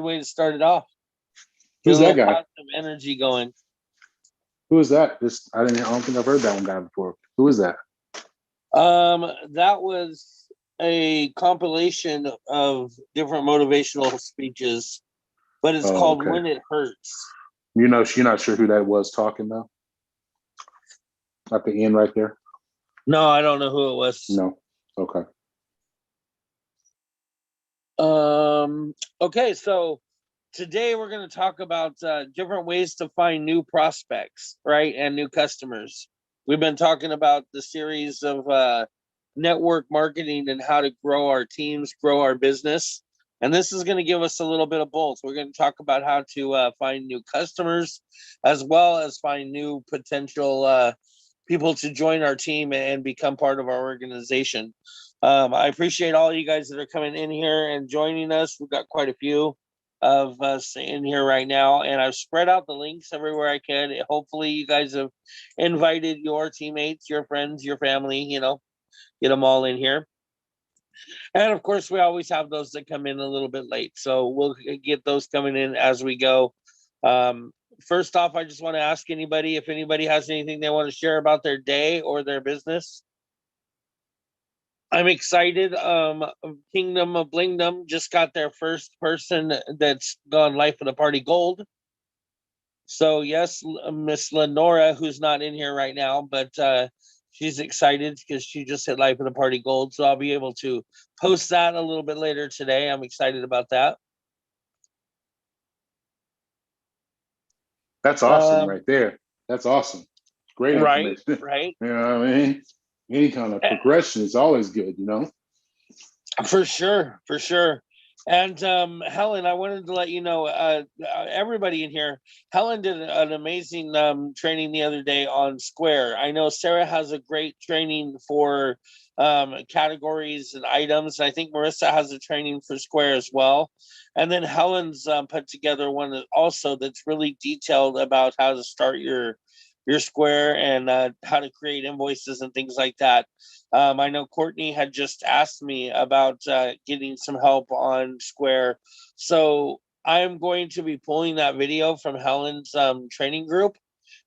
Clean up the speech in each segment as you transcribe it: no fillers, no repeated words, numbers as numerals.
way to start it off. Who's that guy? Positive energy going. Who is that? I don't think I've heard that one guy before. Who is that? That was a compilation of different motivational speeches, but it's called When It Hurts. You're not sure who that was talking though? At the end right there? No, I don't know who it was. No. Okay. Okay, so today we're going to talk about different ways to find new prospects, right? And new customers. We've been talking about the series of network marketing and how to grow our teams, grow our business. And this is going to give us a little bit of both. We're going to talk about how to find new customers, as well as find new potential people to join our team and become part of our organization. I appreciate all you guys that are coming in here and joining us. We've got quite a few of us in here right now, and I've spread out the links everywhere I can. Hopefully you guys have invited your teammates, your friends, your family, get them all in here. And of course, we always have those that come in a little bit late, so we'll get those coming in as we go. First off, I just want to ask anybody if anybody has anything they want to share about their day or their business. I'm excited. Kingdom of Blingdom just got their first person that's gone Life of the Party Gold. So yes, Miss Lenora, who's not in here right now, but she's excited because she just hit Life of the Party Gold. So I'll be able to post that a little bit later today. I'm excited about that. That's awesome right there. That's awesome. Great information. Right. You know what I mean? Any kind of progression is always good, For sure. And Helen, I wanted to let you know, everybody in here, Helen did an amazing training the other day on Square. I know Sarah has a great training for categories and items. I think Marissa has a training for Square as well. And then Helen's put together one also that's really detailed about how to start your Square and how to create invoices and things like that. I know Courtney had just asked me about getting some help on Square. So I'm going to be pulling that video from Helen's training group,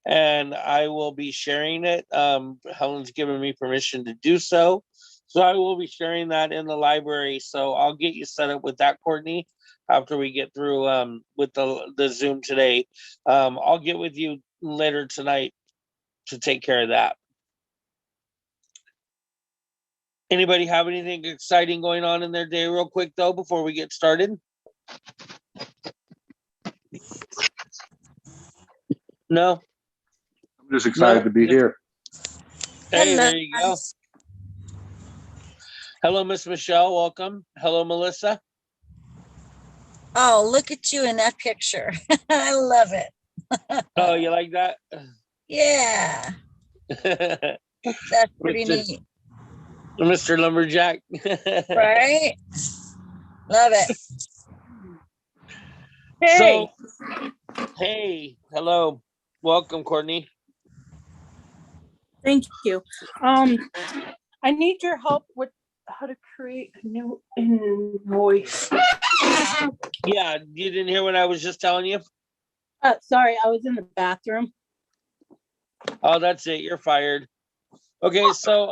and I will be sharing it. Helen's given me permission to do so. So I will be sharing that in the library. So I'll get you set up with that, Courtney, after we get through with the Zoom today. I'll get with you later tonight to take care of that. Anybody have anything exciting going on in their day real quick, though, before we get started? No? I'm just excited to be here. Hey, hello. There you go. Hello, Miss Michelle. Welcome. Hello, Melissa. Oh, look at you in that picture. I love it. Oh, you like that? Yeah. That's pretty neat. Mr. Lumberjack. Right? Love it. Hey. So, hey, hello. Welcome, Courtney. Thank you. I need your help with how to create a new invoice. Yeah, you didn't hear what I was just telling you? Sorry, I was in the bathroom. Oh, that's it. You're fired. Okay, so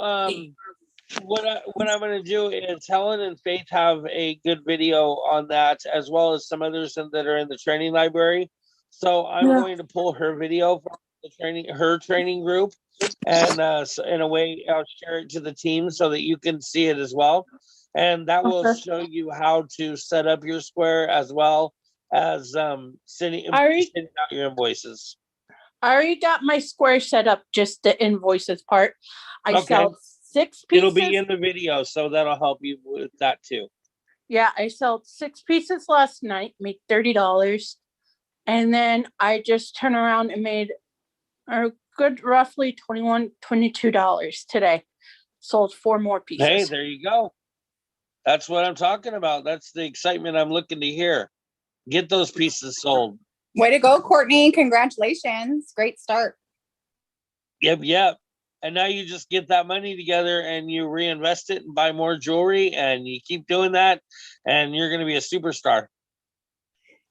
what I'm going to do is Helen and Faith have a good video on that, as well as some others that are in the training library. So I'm going to pull her video from her training group, and so in a way, I'll share it to the team so that you can see it as well. And that will show you how to set up your Square as well as sending out your invoices. I already got my Square set up, just the invoices part. I sell 6 pieces. It'll be in the video, so that'll help you with that too. Yeah, I sold 6 pieces last night, made $30. And then I just turned around and made a good roughly $22 today. Sold 4 more pieces. Hey, there you go. That's what I'm talking about. That's the excitement I'm looking to hear. Get those pieces sold. Way to go, Courtney. Congratulations. Great start. Yep. And now you just get that money together and you reinvest it and buy more jewelry, and you keep doing that, and you're going to be a superstar.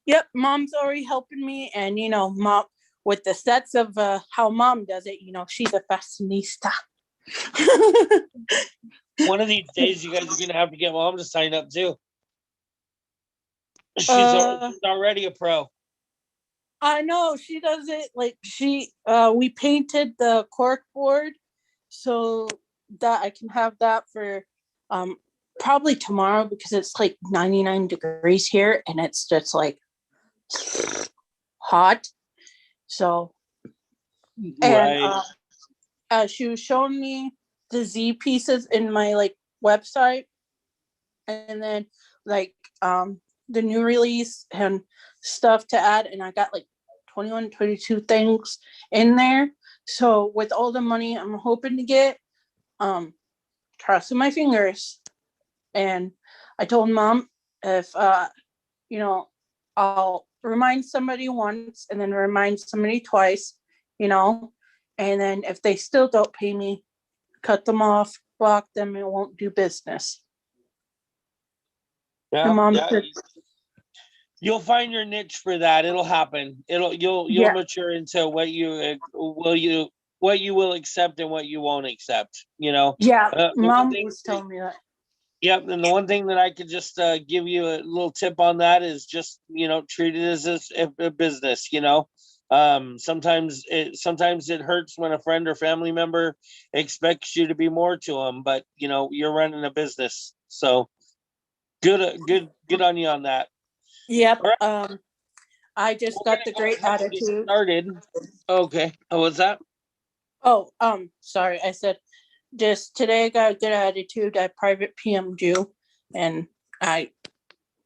Yep, mom's already helping me, and mom with the sets of how mom does it. She's a fashionista. One of these days, you guys are gonna have to get mom to sign up too. She's already a pro. I know she does it like we painted the cork board so that I can have that for probably tomorrow because it's like 99 degrees here and it's just like hot. So Right. and she was showing me the Z pieces in my like website and then like the new release and stuff to add, and I got like 21, 22 things in there. So with all the money I'm hoping to get, crossing my fingers. And I told mom if I'll remind somebody once and then remind somebody twice, and then if they still don't pay me, cut them off, block them, and won't do business. Yeah, And mom said, you'll find your niche for that. It'll happen. You'll mature into what you will accept and what you won't accept. Yeah, mom was telling me that. Yep, and the one thing that I could just give you a little tip on that is just treat it as a business. Sometimes it hurts when a friend or family member expects you to be more to them, but you're running a business, so good on you on that. Yep. Right. I just got the great attitude. Started. Okay. Oh, what's that? Oh, sorry. I said just today I got a good attitude. I private PM'd you, and I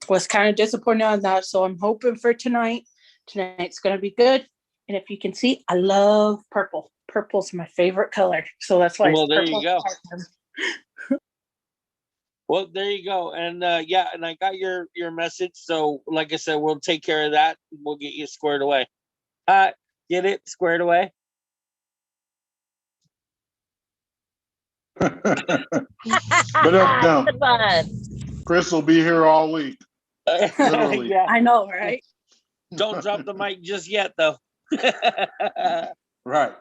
was kind of disappointed on that. So I'm hoping for tonight. Tonight's gonna be good. And if you can see, I love purple. Purple's my favorite color. So that's why. Well, there you go. Well, there you go. And and I got your message. So like I said, we'll take care of that. We'll get you squared away. Get it squared away? But Chris will be here all week. Literally. Yeah, I know, right? Don't drop the mic just yet, though. Right.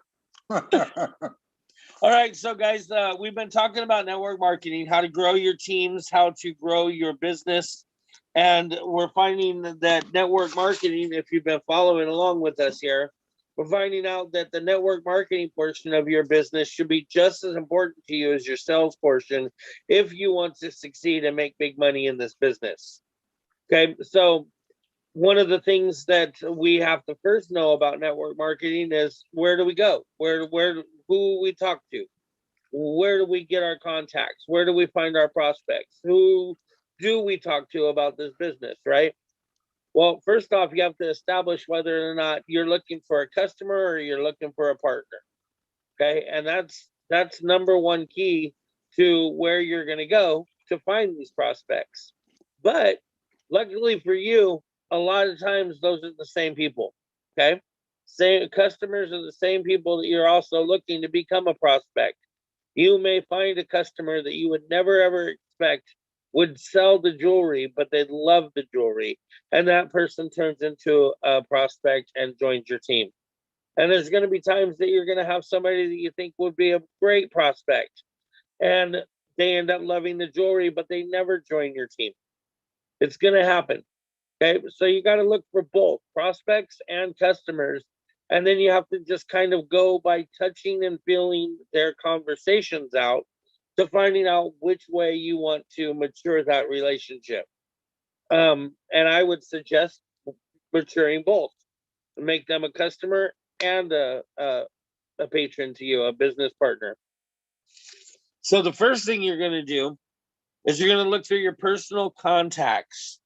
All right, so guys, we've been talking about network marketing, how to grow your teams, how to grow your business, and we're finding that network marketing, if you've been following along with us here, we're finding out that the network marketing portion of your business should be just as important to you as your sales portion if you want to succeed and make big money in this business. Okay, so one of the things that we have to first know about network marketing is where do we go? Who we talk to? Where do we get our contacts? Where do we find our prospects? Who do we talk to about this business, right? Well, first off, you have to establish whether or not you're looking for a customer or you're looking for a partner. Okay, and that's number one key to where you're going to go to find these prospects. But luckily for you, a lot of times those are the same people. Okay, same customers are the same people that you're also looking to become a prospect. You may find a customer that you would never ever expect would sell the jewelry, but they love the jewelry, and that person turns into a prospect and joins your team. And there's going to be times that you're going to have somebody that you think would be a great prospect, and they end up loving the jewelry, but they never join your team. It's going to happen. Okay, so you got to look for both prospects and customers, and then you have to just kind of go by touching and feeling their conversations out to finding out which way you want to mature that relationship. And I would suggest maturing both, make them a customer and a patron to you, a business partner. So the first thing you're going to do is you're going to look through your personal contacts.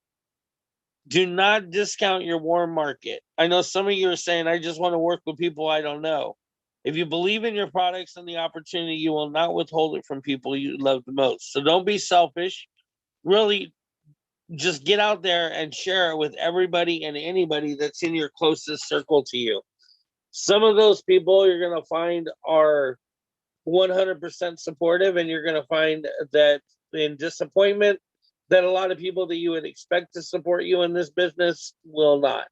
Do not discount your warm market. I know some of you are saying, I just want to work with people I don't know. If you believe in your products and the opportunity, you will not withhold it from people you love the most. So don't be selfish. Really, just get out there and share it with everybody and anybody that's in your closest circle to you. Some of those people you're going to find are 100% supportive, and you're going to find that in disappointment, that a lot of people that you would expect to support you in this business will not.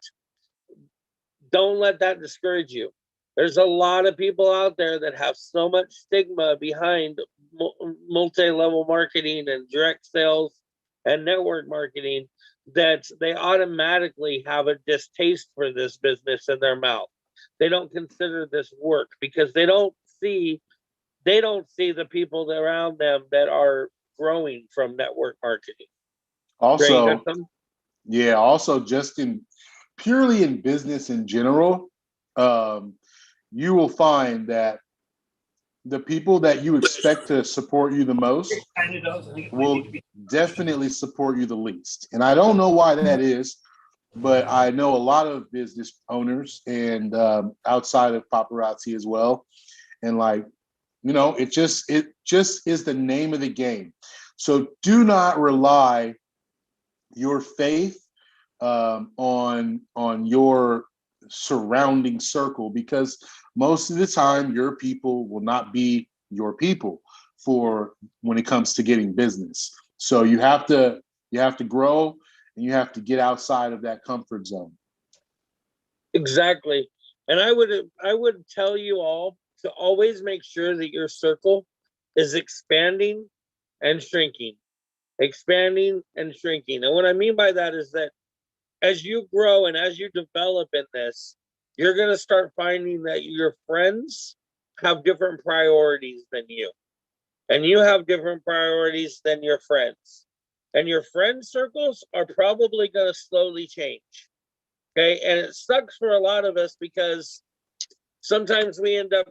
Don't let that discourage you. There's a lot of people out there that have so much stigma behind multi-level marketing and direct sales and network marketing that they automatically have a distaste for this business in their mouth. They don't consider this work because they don't see the people around them that are growing from network marketing. Ray, you got Also, something? yeah, also just in purely in business in general, you will find that the people that you expect to support you the most will definitely support you the least. And I don't know why that is, but I know a lot of business owners and outside of paparazzi as well. And like, you know, it just is the name of the game. So do not rely your faith on your surrounding circle, because most of the time your people will not be your people for when it comes to getting business. So you have to grow, and you have to get outside of that comfort zone. Exactly. And I would tell you all to always make sure that your circle is expanding and shrinking. Expanding and shrinking. And what I mean by that is that as you grow and as you develop in this, you're going to start finding that your friends have different priorities than you. And you have different priorities than your friends. And your friend circles are probably going to slowly change. Okay. And it sucks for a lot of us because sometimes we end up,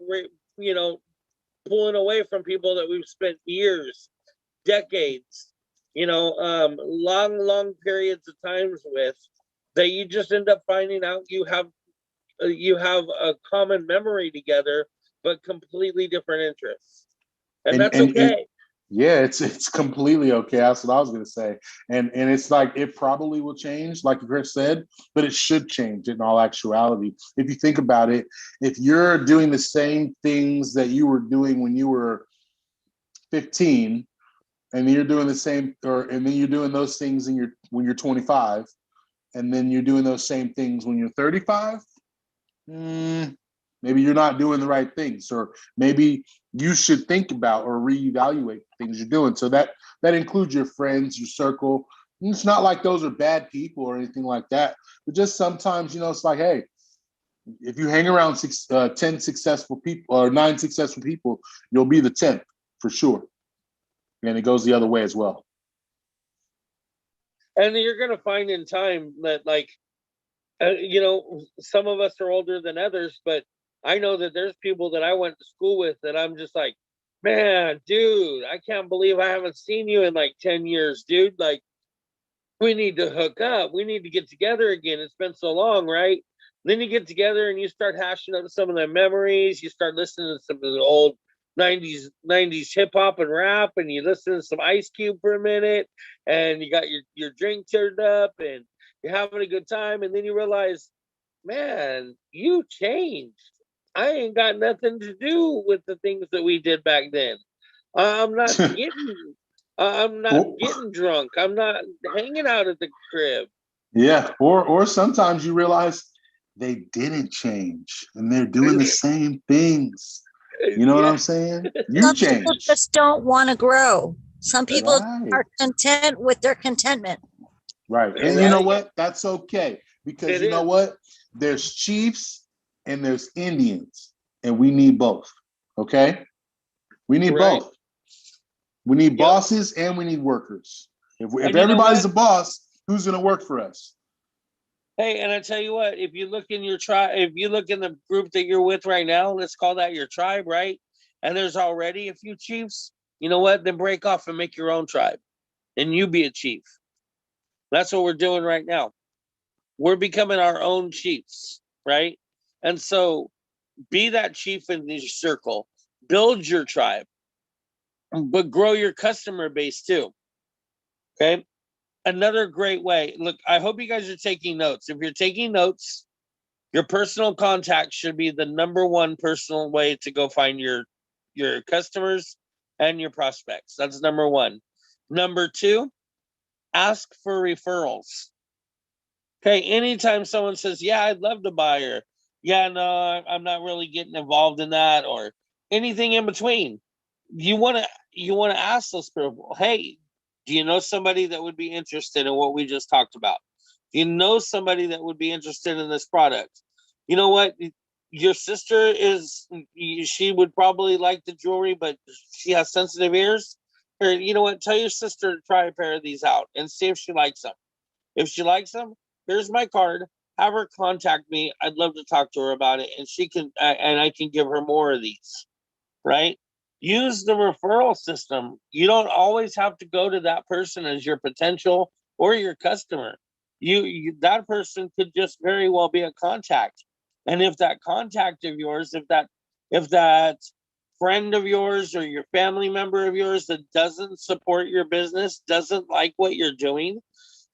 pulling away from people that we've spent years, decades, long periods of times with, that you just end up finding out you have a common memory together, but completely different interests, and that's okay. Yeah, it's completely okay. That's what I was going to say. And it's like, it probably will change, like Chris said, but it should change in all actuality. If you think about it, if you're doing the same things that you were doing when you were 15, and then you're doing the same, and then you're doing those things when you're 25, and then you're doing those same things when you're 35, maybe you're not doing the right things, or maybe you should think about or reevaluate things you're doing. So that includes your friends, your circle. It's not like those are bad people or anything like that, but just sometimes, it's like, hey, if you hang around 10 successful people or 9 successful people, you'll be the 10th for sure. And it goes the other way as well. And you're going to find in time that, like, some of us are older than others, but I know that there's people that I went to school with that I'm just like, man, dude, I can't believe I haven't seen you in like 10 years, dude. Like, we need to hook up. We need to get together again. It's been so long, right? Then you get together and you start hashing up some of the memories. You start listening to some of the old 90s hip hop and rap, and you listen to some Ice Cube for a minute, and you got your drink turned up, and you're having a good time, and then you realize, man, you changed. I ain't got nothing to do with the things that we did back then. I'm not getting drunk. I'm not hanging out at the crib. Yeah, or sometimes you realize they didn't change and they're doing the same things. You know what I'm saying? You Some people change. just don't want to grow. Some people Right. are content with their contentment. Right. And you know what? That's okay. Because you know what? There's chiefs and there's Indians, and we need both. Okay? We need both. We need bosses and we need workers. If everybody's a boss, who's going to work for us? Hey, and I tell you what, if you look in your tribe, if you look in the group that you're with right now, let's call that your tribe, right? And there's already a few chiefs, you know what? Then break off and make your own tribe, and you be a chief. That's what we're doing right now. We're becoming our own chiefs, right? And so be that chief in your circle, build your tribe, but grow your customer base too. Okay. Another great way. Look, I hope you guys are taking notes. If you're taking notes, your personal contact should be the number one personal way to go find your customers and your prospects. That's number one. Number two, ask for referrals. Okay, anytime someone says, yeah, I'd love to buy, or yeah, no, I'm not really getting involved in that, or anything in between, you want to ask those people, hey, do you know somebody that would be interested in what we just talked about? Do you know somebody that would be interested in this product? You know what? Your sister she would probably like the jewelry, but she has sensitive ears. Or, you know what? Tell your sister to try a pair of these out and see if she likes them. If she likes them, here's my card. Have her contact me. I'd love to talk to her about it, and she can, and I can give her more of these. Right? Use the referral system. You don't always have to go to that person as your potential or your customer. That person could just very well be a contact. And if that contact of yours, if that friend of yours or your family member of yours that doesn't support your business, doesn't like what you're doing,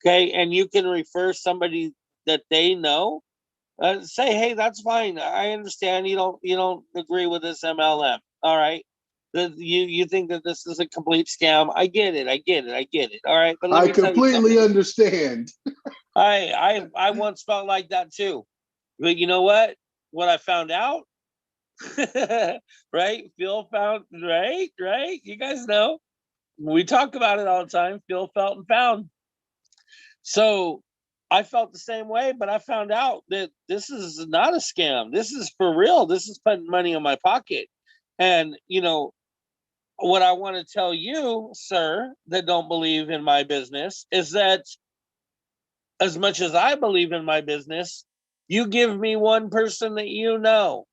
okay, and you can refer somebody that they know, say, hey, that's fine. I understand you don't agree with this MLM. All right. You think that this is a complete scam. I get it. All right. But let I me tell you completely something. understand. I once felt like that too. But you know what? What I found out, right? Phil found, right? You guys know. We talk about it all the time. Phil felt and found. So I felt the same way, but I found out that this is not a scam. This is for real. This is putting money in my pocket. And, what I want to tell you, sir, that don't believe in my business is that as much as I believe in my business, you give me one person that you know,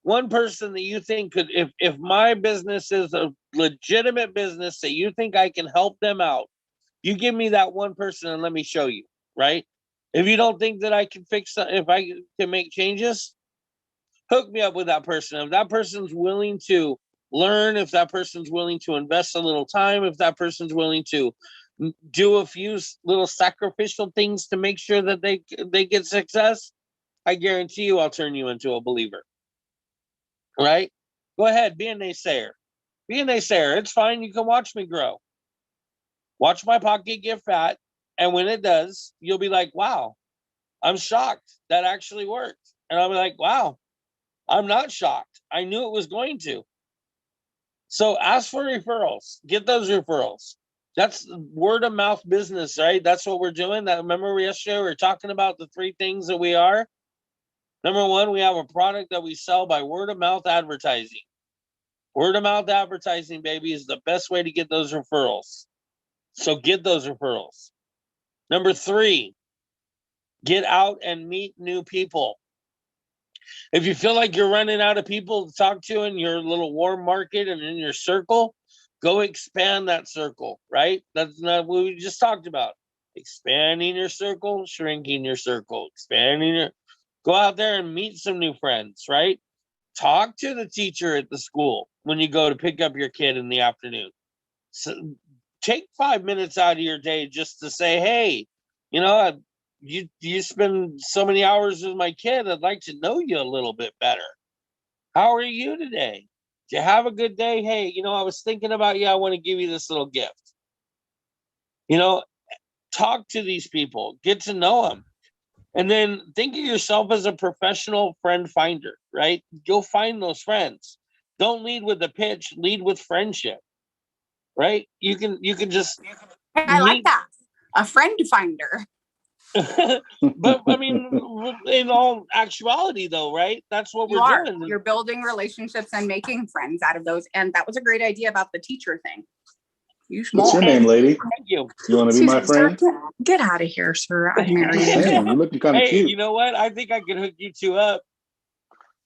one person that you think could, if my business is a legitimate business that you think I can help them out, you give me that one person and let me show you, right? If you don't think that I can if I can make changes, hook me up with that person. If that person's willing to learn, if that person's willing to invest a little time, if that person's willing to do a few little sacrificial things to make sure that they get success, I guarantee you I'll turn you into a believer. Right? Go ahead, be a naysayer. Be a naysayer. It's fine. You can watch me grow. Watch my pocket get fat. And when it does, you'll be like, wow, I'm shocked. That actually worked. And I'll be like, wow, I'm not shocked. I knew it was going to. So ask for referrals. Get those referrals. That's word of mouth business, right? That's what we're doing. Remember yesterday we were talking about the three things that we are? Number one, we have a product that we sell by word of mouth advertising. Word of mouth advertising, baby, is the best way to get those referrals. So get those referrals. Number three, get out and meet new people. If you feel like you're running out of people to talk to in your little warm market and in your circle, go expand that circle, right? That's not what we just talked about. Expanding your circle, shrinking your circle, go out there and meet some new friends, right? Talk to the teacher at the school when you go to pick up your kid in the afternoon. So take 5 minutes out of your day just to say, hey, you spend so many hours with my kid. I'd like to know you a little bit better. How are you today? Did you have a good day? Hey, I was thinking about you. I want to give you this little gift. Talk to these people, get to know them. And then think of yourself as a professional friend finder, right? Go find those friends. Don't lead with the pitch, lead with friendship, right? You can just I like meet. that. A friend finder. But I mean, in all actuality, though, right? That's what You we're are. doing. You're building relationships and making friends out of those. And that was a great idea about the teacher thing. You What's your smart. name, lady? Thank you. You want to be my friend? Get out of here, sir. I'm Just married. saying, you're looking kind of Hey, cute. you know what? I think I can hook you two up.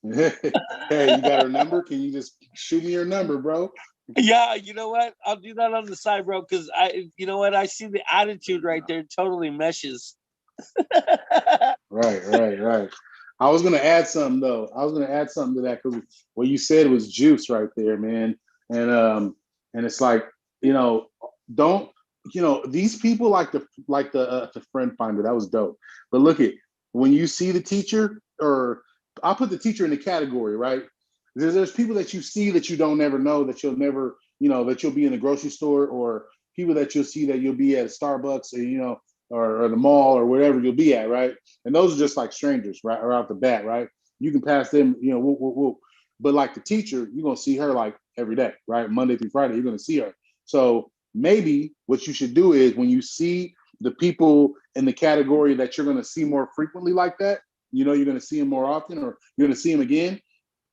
Hey, you got her number? Can you just shoot me your number, bro? Yeah, you know what? I'll do that on the side, bro. Because you know what? I see the attitude right there. Totally meshes. Right. I was gonna add something though. I was gonna add something to that because what you said was juice right there, man. And it's like, don't these people like the friend finder. That was dope. But look at when you see the teacher, or I'll put the teacher in the category, right? There's people that you see that you don't ever know, that you'll never, that you'll be in the grocery store, or people that you'll see that you'll be at Starbucks or, you know, or the mall or wherever you'll be at, right? And those are just like strangers, right? Or out the bat, right? You can pass them, you know, whoop, whoop, whoop. But like the teacher, you're gonna see her like every day, right? Monday through Friday, you're gonna see her. So maybe what you should do is when you see the people in the category that you're gonna see more frequently like that, you know, you're gonna see them more often, or you're gonna see them again.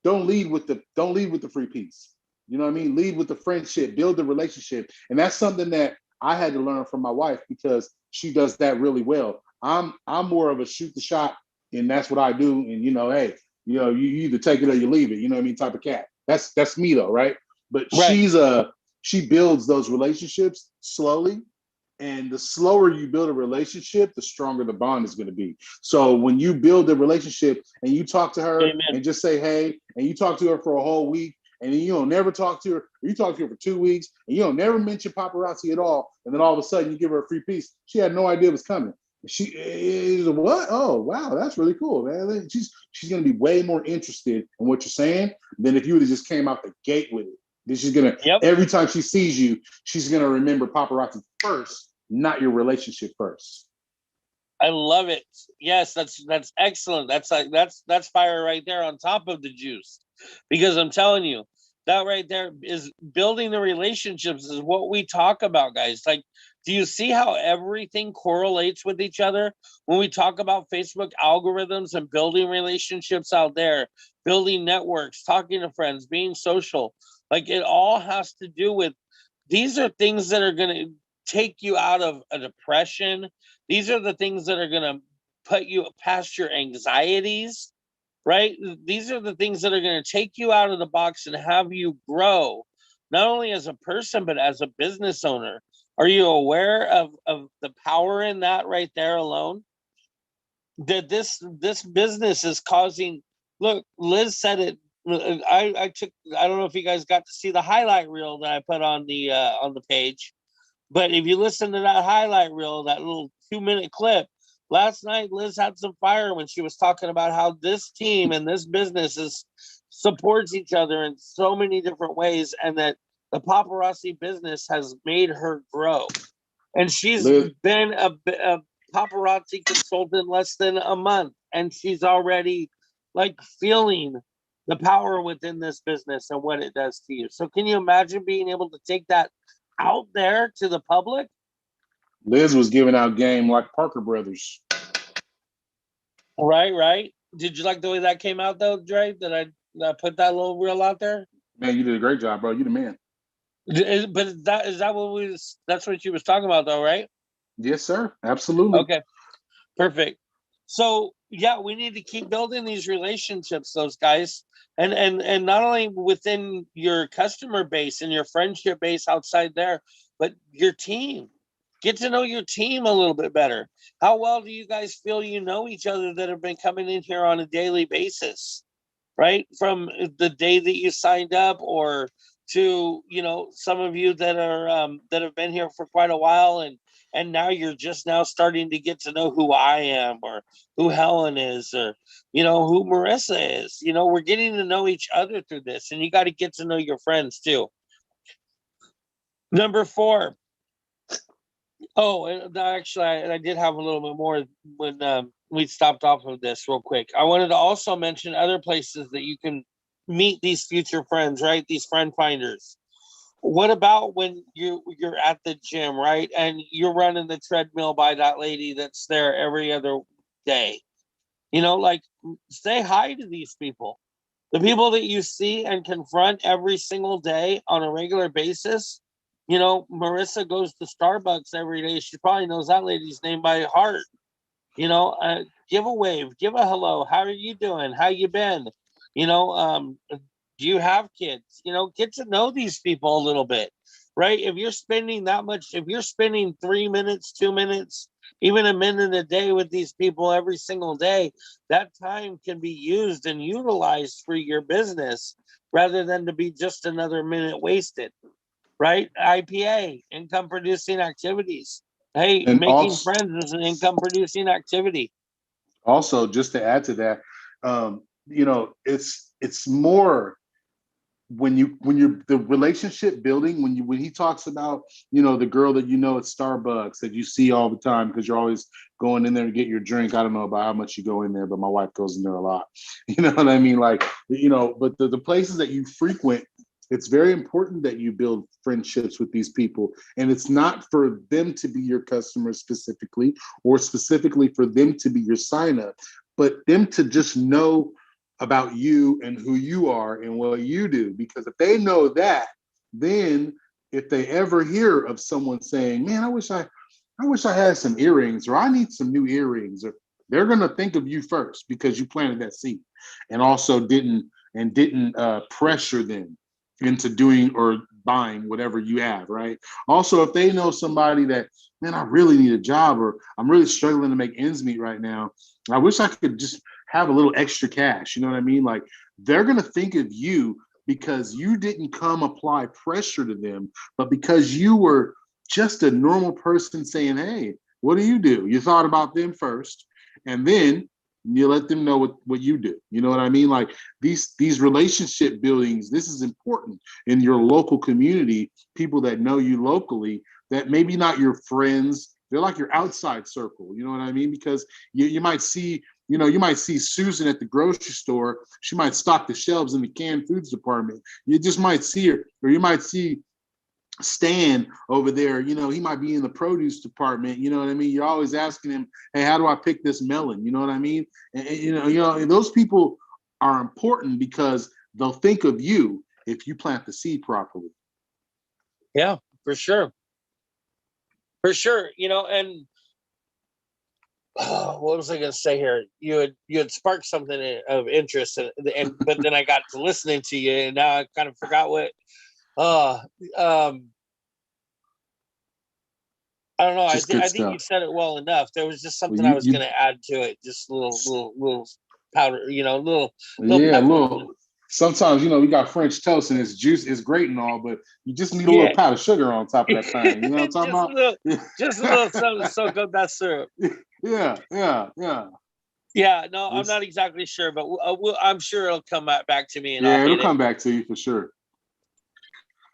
Don't lead with the free piece. You know what I mean? Lead with the friendship, build the relationship. And that's something that I had to learn from my wife because she does that really well. I'm more of a shoot the shot, and that's what I do. And you know, hey, you know, you either take it or you leave it, you know what I mean, type of cat. That's me though, right? But Right. she builds those relationships slowly. And the slower you build a relationship, the stronger the bond is going to be. So when you build a relationship and you talk to her Amen. and just say, hey, and you talk to her for a whole week, and then you don't never talk to her, or you talk to her for 2 weeks, and you don't never mention paparazzi at all, and then all of a sudden you give her a free piece. She had no idea it was coming. She is what? Oh, wow, that's really cool, man. She's going to be way more interested in what you're saying than if you would have just came out the gate with it. Then she's going to, every time she sees you, she's going to remember paparazzi first, not your relationship first. I love it. Yes, that's excellent. That's fire right there on top of the juice. Because I'm telling you, that right there is building the relationships is what we talk about, guys. Like, do you see how everything correlates with each other when we talk about Facebook algorithms and building relationships out there, building networks, talking to friends, being social? Like, it all has to do with, these are things that are going to take you out of a depression. These are the things that are going to put you past your anxieties, right? These are the things that are going to take you out of the box and have you grow, not only as a person, but as a business owner. Are you aware of the power in that right there alone? That this business is causing, look, Liz said it. I don't know if you guys got to see the highlight reel that I put on the page, but if you listen to that highlight reel, that little 2-minute clip, last night Liz had some fire when she was talking about how this team and this business supports each other in so many different ways, and that the paparazzi business has made her grow. And she's been a paparazzi consultant less than a month, and she's already like feeling the power within this business and what it does to you. So can you imagine being able to take that out there to the public? Liz was giving out game like Parker Brothers. Right. Did you like the way that came out though, Dre? That I put that little reel out there? Man, you did a great job, bro. You the man. But is that that's what she was talking about though, right? Yes, sir. Absolutely. Okay. Perfect. So yeah, we need to keep building these relationships, those guys. And not only within your customer base and your friendship base outside there, but your team. Get to know your team a little bit better. How well do you guys feel you know each other that have been coming in here on a daily basis, right? From the day that you signed up, or to, you know, some of you that are that have been here for quite a while, and now you're just now starting to get to know who I am, or who Helen is, or, you know, who Marissa is. You know, we're getting to know each other through this, and you got to get to know your friends too. Number 4. Oh, and actually, I did have a little bit more when we stopped off of this real quick. I wanted to also mention other places that you can meet these future friends, right? These friend finders. What about when you're at the gym, right? And you're running the treadmill by that lady that's there every other day. You know, like, say hi to these people. The people that you see and confront every single day on a regular basis. You know, Marissa goes to Starbucks every day. She probably knows that lady's name by heart. You know, give a wave, give a hello. How are you doing? How you been? You know, do you have kids? You know, get to know these people a little bit, right? If you're spending that much, if you're spending 3 minutes, 2 minutes, even a minute a day with these people every single day, that time can be used and utilized for your business rather than to be just another minute wasted, right? IPA, income producing activities. Hey, And making also, friends is an income producing activity. just to add to that, you know, it's more when you're the relationship building, when he talks about, you know, the girl that you know at Starbucks that you see all the time because you're always going in there to get your drink. I don't know about how much you go in there, but my wife goes in there a lot. You know what I mean? Like, you know, but the places that you frequent, it's very important that you build friendships with these people. And it's not for them to be your customers specifically, or specifically for them to be your sign up, but them to just know about you and who you are and what you do. Because if they know that, then if they ever hear of someone saying, man, I wish I had some earrings, or I need some new earrings, or they're going to think of you first because you planted that seed, and also didn't pressure them into doing or buying whatever you have, right? Also, if they know somebody that, man, I really need a job, or I'm really struggling to make ends meet right now, I wish I could just have a little extra cash. You know what I mean? Like, they're going to think of you because you didn't come apply pressure to them, but because you were just a normal person saying, hey, what do? You thought about them first, and then you let them know what you do. You know what I mean? Like, these relationship buildings, this is important in your local community, people that know you locally, that maybe not your friends, they're like your outside circle. You know what I mean? Because you might see, you know, you might see Susan at the grocery store. She might stock the shelves in the canned foods department. You just might see her, or you might see Stan over there, you know, he might be in the produce department. You know what I mean? You're always asking him, hey, how do I pick this melon? You know what I mean? And you know, those people are important because they'll think of you if you plant the seed properly. Yeah, for sure. For sure. You know, and what was I going to say here? You had sparked something of interest, and but then I got to listening to you, and now I kind of forgot what. I don't know. I think you said it well enough. There was just something I was going to add to it. Just little powder, you know, little yeah, little. Sometimes, you know, we got French toast and it's juice is great and all, but you just need a little powdered sugar on top of that thing. You know what I'm talking about? Just a little something to soak up that syrup. Yeah. Yeah, no, I'm not exactly sure, but I'm sure it'll come back to me. And yeah, it'll come back to you for sure.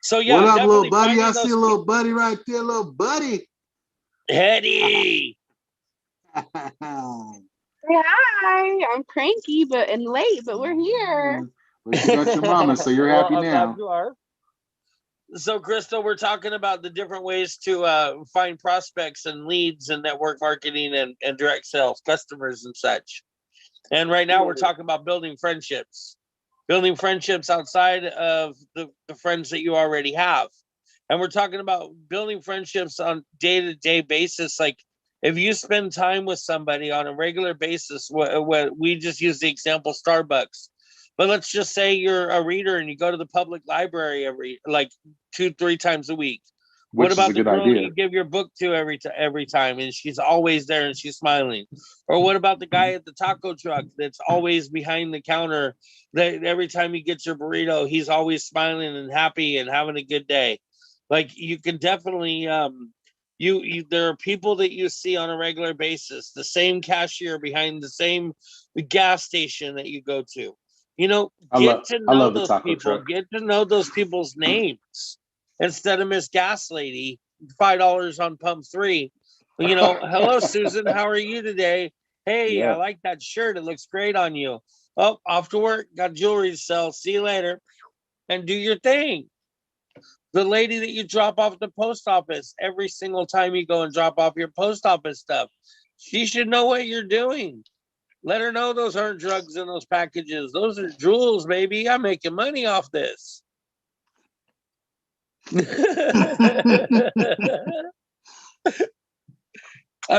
So yeah, what up, little buddy? I see a little buddy right there, little buddy. Hetty. Hi, I'm cranky and late, but we're here. But you got your mama, so you're happy now. You are. So, Crystal, we're talking about the different ways to find prospects and leads and network marketing and direct sales, customers and such. And right now we're talking about building friendships outside of the friends that you already have. And we're talking about building friendships on day-to-day basis. Like, if you spend time with somebody on a regular basis, what we just use the example Starbucks, but let's just say you're a reader and you go to the public library every 2-3 times a week. What about the girl you give your book to every time and she's always there and she's smiling? Or what about the guy at the taco truck that's always behind the counter, that every time he gets your burrito, he's always smiling and happy and having a good day? Like, you can definitely there are people that you see on a regular basis, the same cashier behind the same gas station that you go to. You know, get to know those people, get to know those people's names instead of Miss Gas Lady, $5 on pump 3. You know, hello, Susan, how are you today? Hey, I like that shirt. It looks great on you. Oh, off to work, got jewelry to sell. See you later. And do your thing. The lady that you drop off at the post office every single time you go and drop off your post office stuff, she should know what you're doing. Let her know those aren't drugs in those packages. Those are jewels, baby. I'm making money off this. I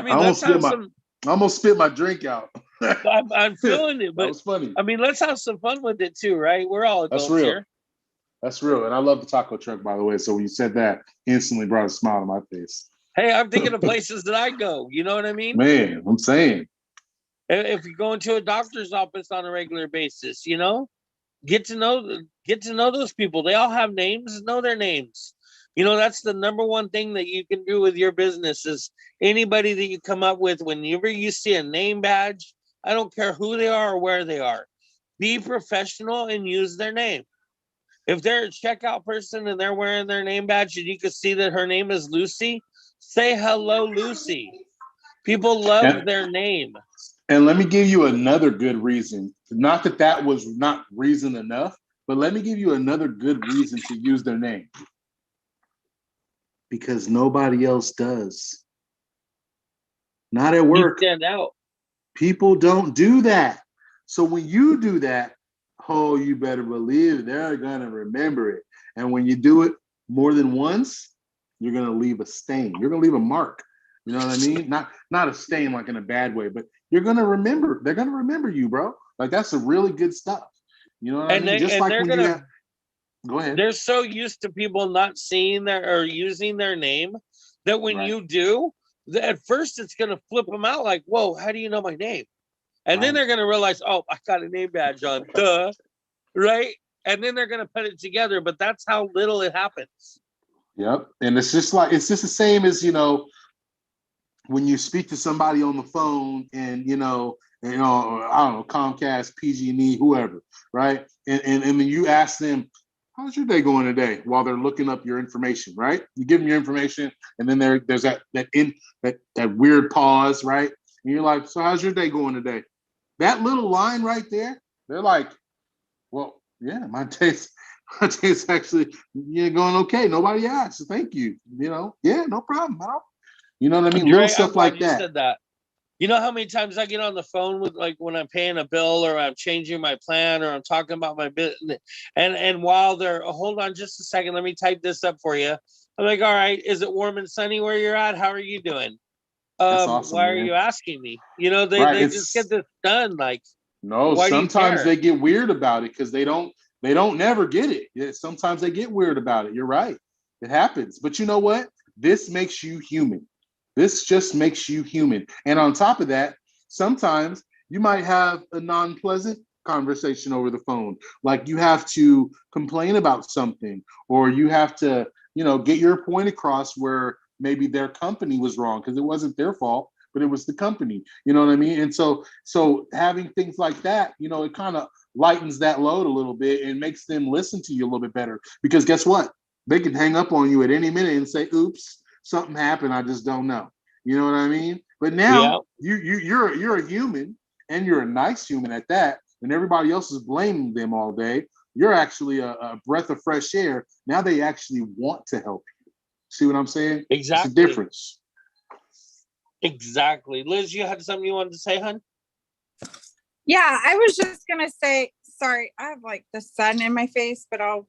mean, I almost spit my drink out. I'm feeling it, but that was funny. I mean, let's have some fun with it too, right? We're all adults here. That's real. And I love the taco truck, by the way. So when you said that, instantly brought a smile to my face. Hey, I'm thinking of places that I go. You know what I mean? Man, I'm saying. If you go into a doctor's office on a regular basis, you know, get to know those people. They all have names. Know their names. You know, that's the number one thing that you can do with your business is anybody that you come up with, whenever you see a name badge, I don't care who they are or where they are, be professional and use their name. If they're a checkout person and they're wearing their name badge and you can see that her name is Lucy, say hello, Lucy. People love their name. And let me give you another good reason. Not that that was not reason enough, but let me give you another good reason to use their name. Because nobody else does. Not at work. You stand out. People don't do that. So when you do that, oh, you better believe they're going to remember it. And when you do it more than once, you're going to leave a stain. You're going to leave a mark. You know what I mean? Not a stain like in a bad way, but you're going to remember. They're going to remember you, bro. Like that's a really good stuff. You know what I mean? Just like when you have, go ahead. They're so used to people not seeing their or using their name that when you do, at first it's going to flip them out like, whoa, how do you know my name? And then they're going to realize, oh, I got a name badge on, duh, right? And then they're going to put it together, but that's how little it happens. Yep. And it's just the same as, when you speak to somebody on the phone and, I don't know, Comcast, PG&E, whoever, right? And then you ask them, how's your day going today? While they're looking up your information, right? You give them your information, and then there's that weird pause, right? And you're like, so how's your day going today? That little line right there, they're like, well, yeah, my day's actually going okay. Nobody asked. Thank you. Yeah, no problem, bro. You know what I mean? Dre, little stuff like that. Said that. You know how many times I get on the phone with, like, when I'm paying a bill or I'm changing my plan or I'm talking about my business, and while they're, hold on just a second, let me type this up for you. I'm like, all right, is it warm and sunny where you're at? How are you doing? That's awesome, why man. are you asking me? They just get this done. Like, no, sometimes they get weird about it because they don't never get it. Yeah, sometimes they get weird about it. You're right. It happens. But you know what? This makes you human. This just makes you human. And on top of that, sometimes you might have a non-pleasant conversation over the phone. Like you have to complain about something, or you have to, get your point across where maybe their company was wrong because it wasn't their fault, but it was the company. You know what I mean? And so having things like that, it kind of lightens that load a little bit and makes them listen to you a little bit better. Because guess what? They can hang up on you at any minute and say, oops, something happened. I just don't know. You know what I mean? But now you're a human, and you're a nice human at that. And everybody else is blaming them all day. You're actually a breath of fresh air. Now they actually want to help you. See what I'm saying? Exactly. It's a difference. Exactly. Liz, you had something you wanted to say, hon? Yeah, I was just gonna say, sorry, I have like the sun in my face, but I'll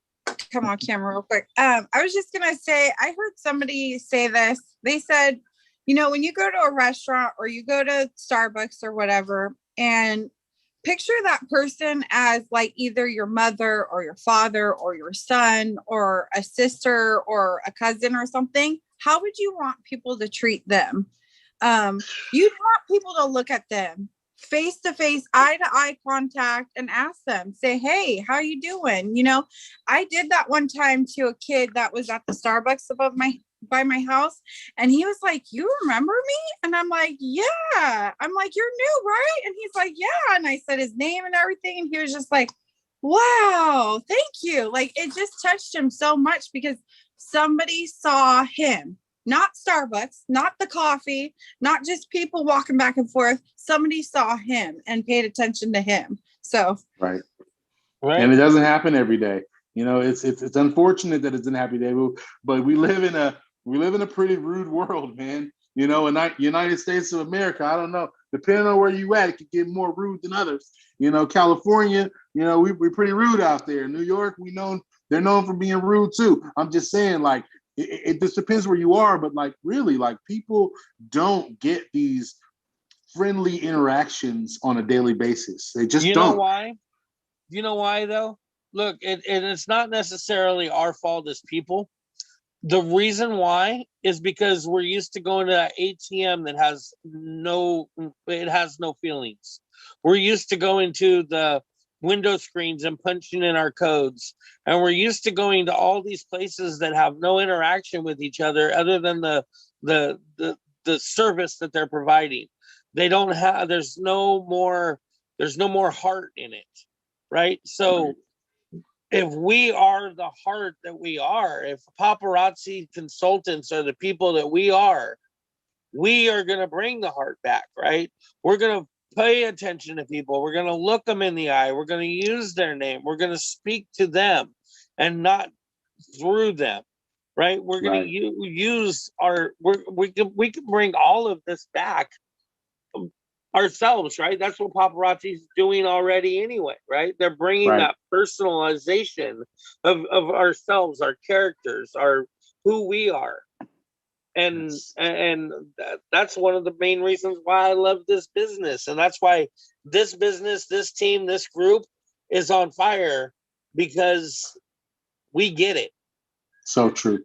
come on camera real quick. I was just gonna say, I heard somebody say this. They said, when you go to a restaurant or you go to Starbucks or whatever, and picture that person as like either your mother or your father or your son or a sister or a cousin or something, how would you want people to treat them? You'd want people to look at them face to face, eye to eye contact, and ask them, say, hey, how you doing? I did that one time to a kid that was at the Starbucks by my house, and he was like, you remember me? And I'm like, yeah. I'm like, you're new, right? And he's like, yeah. And I said his name and everything, and he was just like, wow, thank you. Like, it just touched him so much because somebody saw him. Not Starbucks, not the coffee, not just people walking back and forth. Somebody saw him and paid attention to him. So right. And it doesn't happen every day. It's unfortunate that it's an happy day, but we live in a pretty rude world, man. In the United States of America, I don't know. Depending on where you at, it could get more rude than others. California, we're pretty rude out there. New York, they're known for being rude too. I'm just saying, like, it just depends where you are, but like really, like people don't get these friendly interactions on a daily basis. They just don't. You know why? You know why though? Look, and it's not necessarily our fault as people. The reason why is because we're used to going to that ATM that has no feelings. We're used to going to the window screens and punching in our codes. And we're used to going to all these places that have no interaction with each other than the service that they're providing. They don't have, there's no more heart in it. Right. So if we are the heart that we are, if paparazzi consultants are the people that we are going to bring the heart back, right? We're going to pay attention to people. We're going to look them in the eye. We're going to use their name. We're going to speak to them and not through them, right? We're going to use we can bring all of this back ourselves, right? That's what paparazzi is doing already anyway, right? They're bringing that personalization of ourselves, our characters, our who we are. And that's one of the main reasons why I love this business. And that's why this business, this team, this group is on fire, because we get it. So true.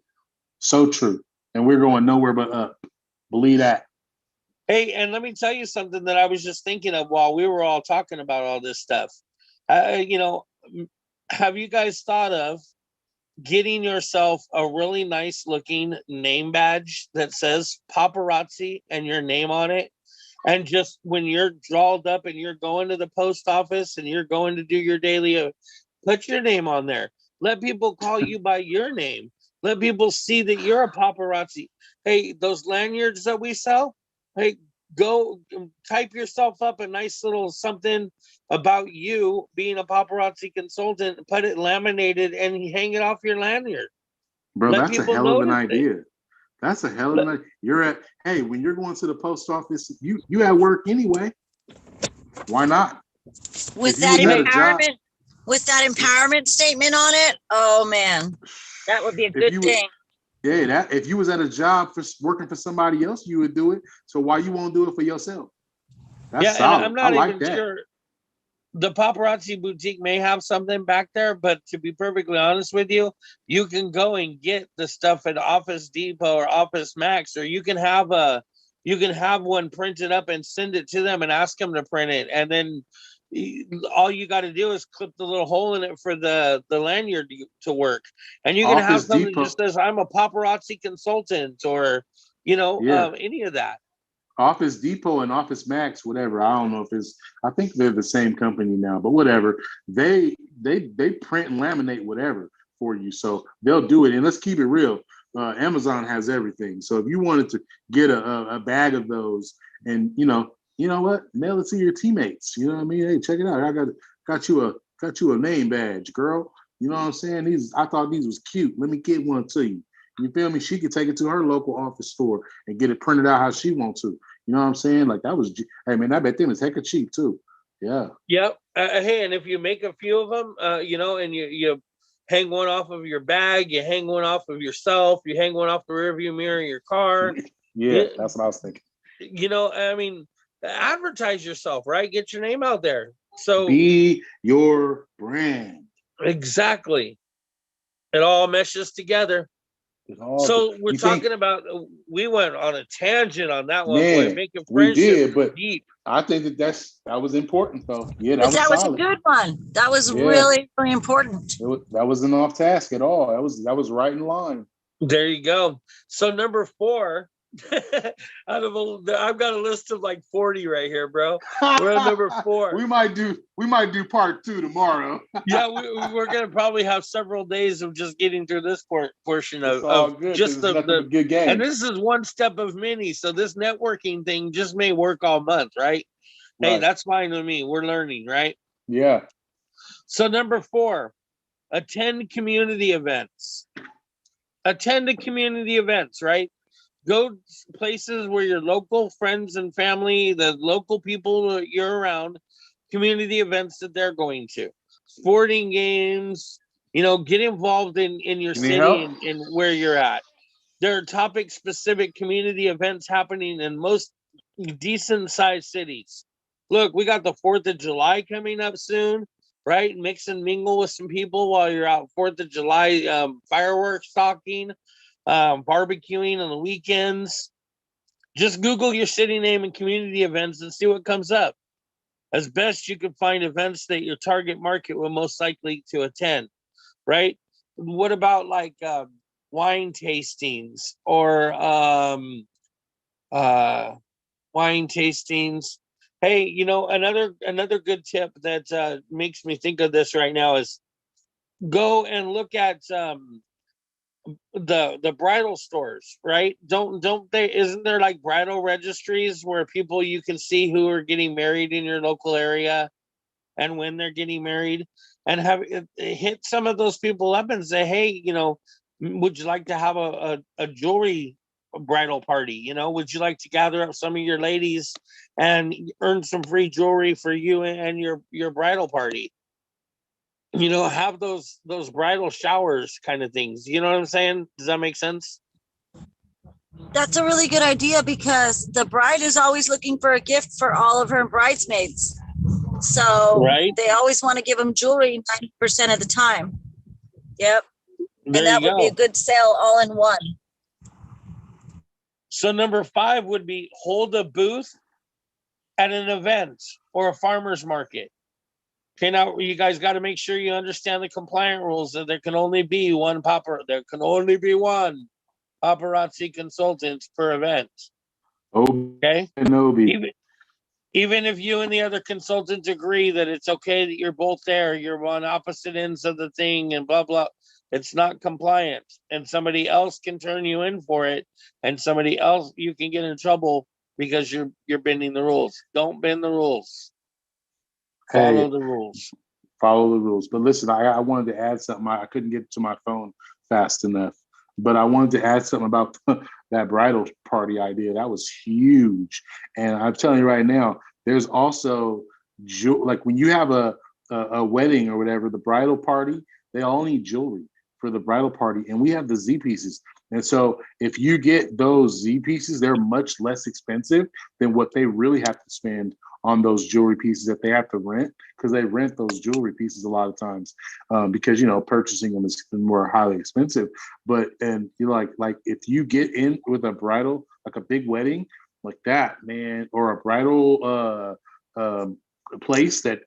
So true. And we're going nowhere but up. Believe that. Hey, and let me tell you something that I was just thinking of while we were all talking about all this stuff. You know, have you guys thought of getting yourself a really nice looking name badge that says paparazzi and your name on it? And just when you're dolled up and you're going to the post office and you're going to do your daily, put your name on there. Let people call you by your name. Let people see that you're a paparazzi. Hey, those lanyards that we sell, hey, go type yourself up a nice little something about you being a paparazzi consultant, put it laminated and hang it off your lanyard. Bro, Let that's a people hell of an notice it. idea. That's a hell of an idea. When you're going to the post office, you at work anyway. Why not? With If you that was at a job- empowerment, with that empowerment statement on it, oh man, that would be a good thing. Yeah, if you was at a job for working for somebody else, you would do it. So why you won't do it for yourself? That's solid. And I'm not I even like that. sure. The paparazzi boutique may have something back there, but to be perfectly honest with you, you can go and get the stuff at Office Depot or Office Max, or you can have one printed up and send it to them and ask them to print it, and then all you got to do is clip the little hole in it for the lanyard to work, and you can have something that just says I'm a paparazzi consultant, or any of that. Office Depot and Office Max, whatever. I don't know if I think they're the same company now, but whatever. They print and laminate whatever for you. So they'll do it. And let's keep it real. Amazon has everything. So if you wanted to get a bag of those and you know what? Mail it to your teammates. You know what I mean? Hey, check it out. I got you a name badge, girl. You know what I'm saying? I thought these was cute. Let me get one to you. You feel me? She could take it to her local office store and get it printed out how she wants to. You know what I'm saying? Like that was, hey man, I bet them was hecka cheap too. Yeah. Yep. Hey, and if you make a few of them, and you hang one off of your bag, you hang one off of yourself, you hang one off the rearview mirror of your car. Yeah, that's what I was thinking. I mean, advertise yourself, right? Get your name out there. So be your brand. Exactly. It all meshes together. So we're talking about, we went on a tangent on that one. Man, boy, making we did, but deep. I think that was important though. Yeah, that was a good one. That was really, really important. That wasn't off task at all. That was right in line. There you go. So number 4, I've got a list of like 40 right here, bro. We're on number 4. we might do part 2 tomorrow. Yeah, we're gonna probably have several days of just getting through this portion of just the good game. And this is one step of many. So this networking thing just may work all month, right? Hey, that's fine with me. We're learning, right? Yeah. So number 4, attend community events. Attend the community events, right? Go places where your local friends and family, the local people you're around, community events that they're going to, sporting games, get involved in your city and where you're at. There are topic specific community events happening in most decent sized cities. Look, we got the 4th of July coming up soon, right? Mix and mingle with some people while you're out 4th of July fireworks talking. Barbecuing on the weekends. Just Google your city name and community events and see what comes up. As best you can find events that your target market will most likely to attend, right? What about like wine tastings or wine tastings? Hey, another good tip that makes me think of this right now is go and look at the bridal stores, right? Don't they, isn't there like bridal registries where people, you can see who are getting married in your local area and when they're getting married, and have hit some of those people up and say, hey, would you like to have a jewelry bridal party? Would you like to gather up some of your ladies and earn some free jewelry for you and your bridal party? Have those bridal showers kind of things. You know what I'm saying? Does that make sense? That's a really good idea because the bride is always looking for a gift for all of her bridesmaids. So Right. they always want to give them jewelry 90% of the time. Yep. There And that you would be a go. good sale all in one. So number 5 would be hold a booth at an event or a farmer's market. Okay, now you guys got to make sure you understand the compliant rules, that there can only be one paparazzi consultant per event. Okay. Kenobi. Even if you and the other consultant agree that it's okay that you're both there, you're on opposite ends of the thing and blah, blah, it's not compliant. And somebody else can turn you in for it. And somebody else, you can get in trouble because you're bending the rules. Don't bend the rules. Follow the rules. Follow the rules. But listen, I wanted to add something. I couldn't get to my phone fast enough. But I wanted to add something about that bridal party idea. That was huge. And I'm telling you right now, there's also, like when you have a wedding or whatever, the bridal party, they all need jewelry for the bridal party. And we have the Z pieces. And so if you get those Z pieces, they're much less expensive than what they really have to spend on those jewelry pieces that they have to rent, because they rent those jewelry pieces a lot of times because purchasing them is more highly expensive. But and you like if you get in with a bridal, like a big wedding like that, man, or a bridal place that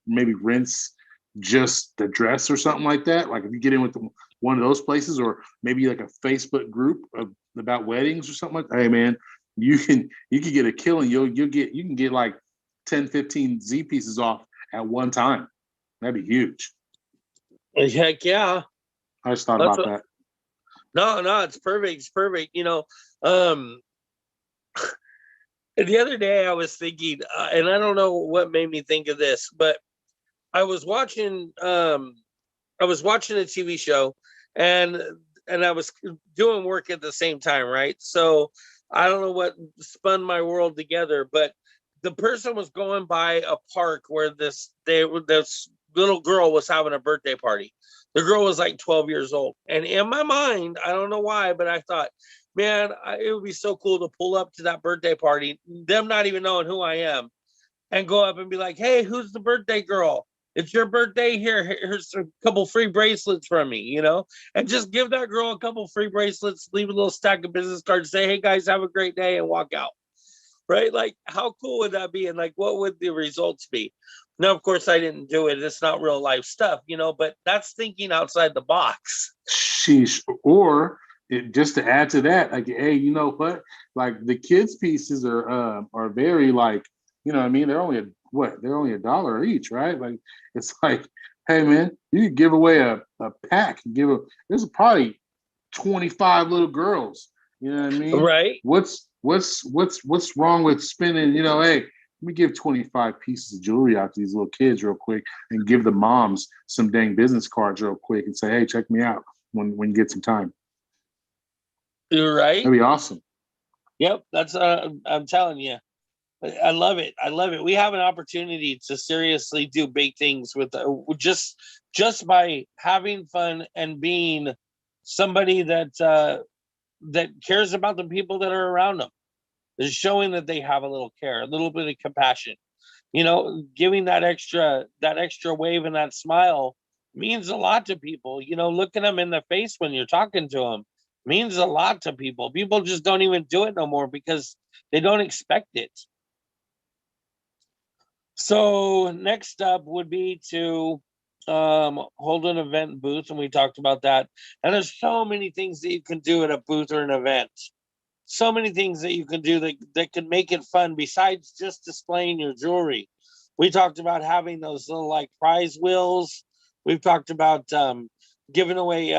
maybe rents just the dress or something like that. Like if you get in with one of those places, or maybe like a Facebook group about weddings or something like that, hey man, you can get a killing. You can get like 10, 15 Z pieces off at one time. That'd be huge. Heck yeah. I just thought about that. No, it's perfect. It's perfect. The other day I was thinking, and I don't know what made me think of this, but I was watching a TV show, and I was doing work at the same time, right? So I don't know what spun my world together, but the person was going by a park where this little girl was having a birthday party. The girl was like 12 years old. And in my mind, I don't know why, but I thought, man, it would be so cool to pull up to that birthday party, them not even knowing who I am, and go up and be like, hey, who's the birthday girl? It's your birthday. Here's a couple free bracelets from me, and just give that girl a couple free bracelets, leave a little stack of business cards, say, hey guys, have a great day, and walk out. Right? Like, how cool would that be? And like, what would the results be? Now, of course, I didn't do it. It's not real life stuff, but that's thinking outside the box. Sheesh. Or just to add to that, like, hey, you know what? Like the kids' pieces are very like, what I mean? They're only $1 each, right? Like it's like, hey man, you could give away a pack. There's probably 25 little girls. You know what I mean? Right. What's wrong with spending, hey, let me give 25 pieces of jewelry out to these little kids real quick and give the moms some dang business cards real quick and say, hey, check me out when you get some time. You're right. That'd be awesome. Yep. That's I'm telling you. I love it. I love it. We have an opportunity to seriously do big things with just by having fun and being somebody that cares about the people that are around them. Is showing that they have a little care, a little bit of compassion. Giving that extra wave and that smile means a lot to people. Looking them in the face when you're talking to them means a lot to people. People just don't even do it no more because they don't expect it. So next up would be to hold an event booth, and we talked about that. And there's so many things that you can do at a booth or an event. So many things that you can do that can make it fun besides just displaying your jewelry. We talked about having those little like prize wheels We've talked about giving away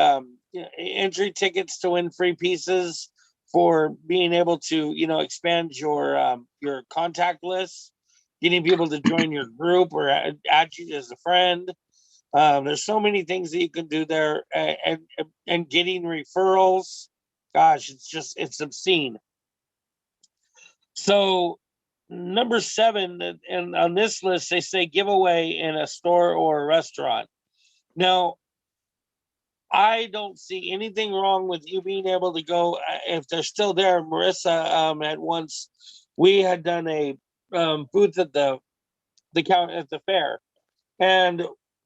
entry tickets to win free pieces for being able to, expand your contact list, getting people to join your group or add you as a friend. There's so many things that you can do there, and getting referrals. Gosh, it's obscene. So number 7, and on this list, they say giveaway in a store or a restaurant. Now, I don't see anything wrong with you being able to go, if they're still there. Marissa, at once, we had done a booth at the at the fair, and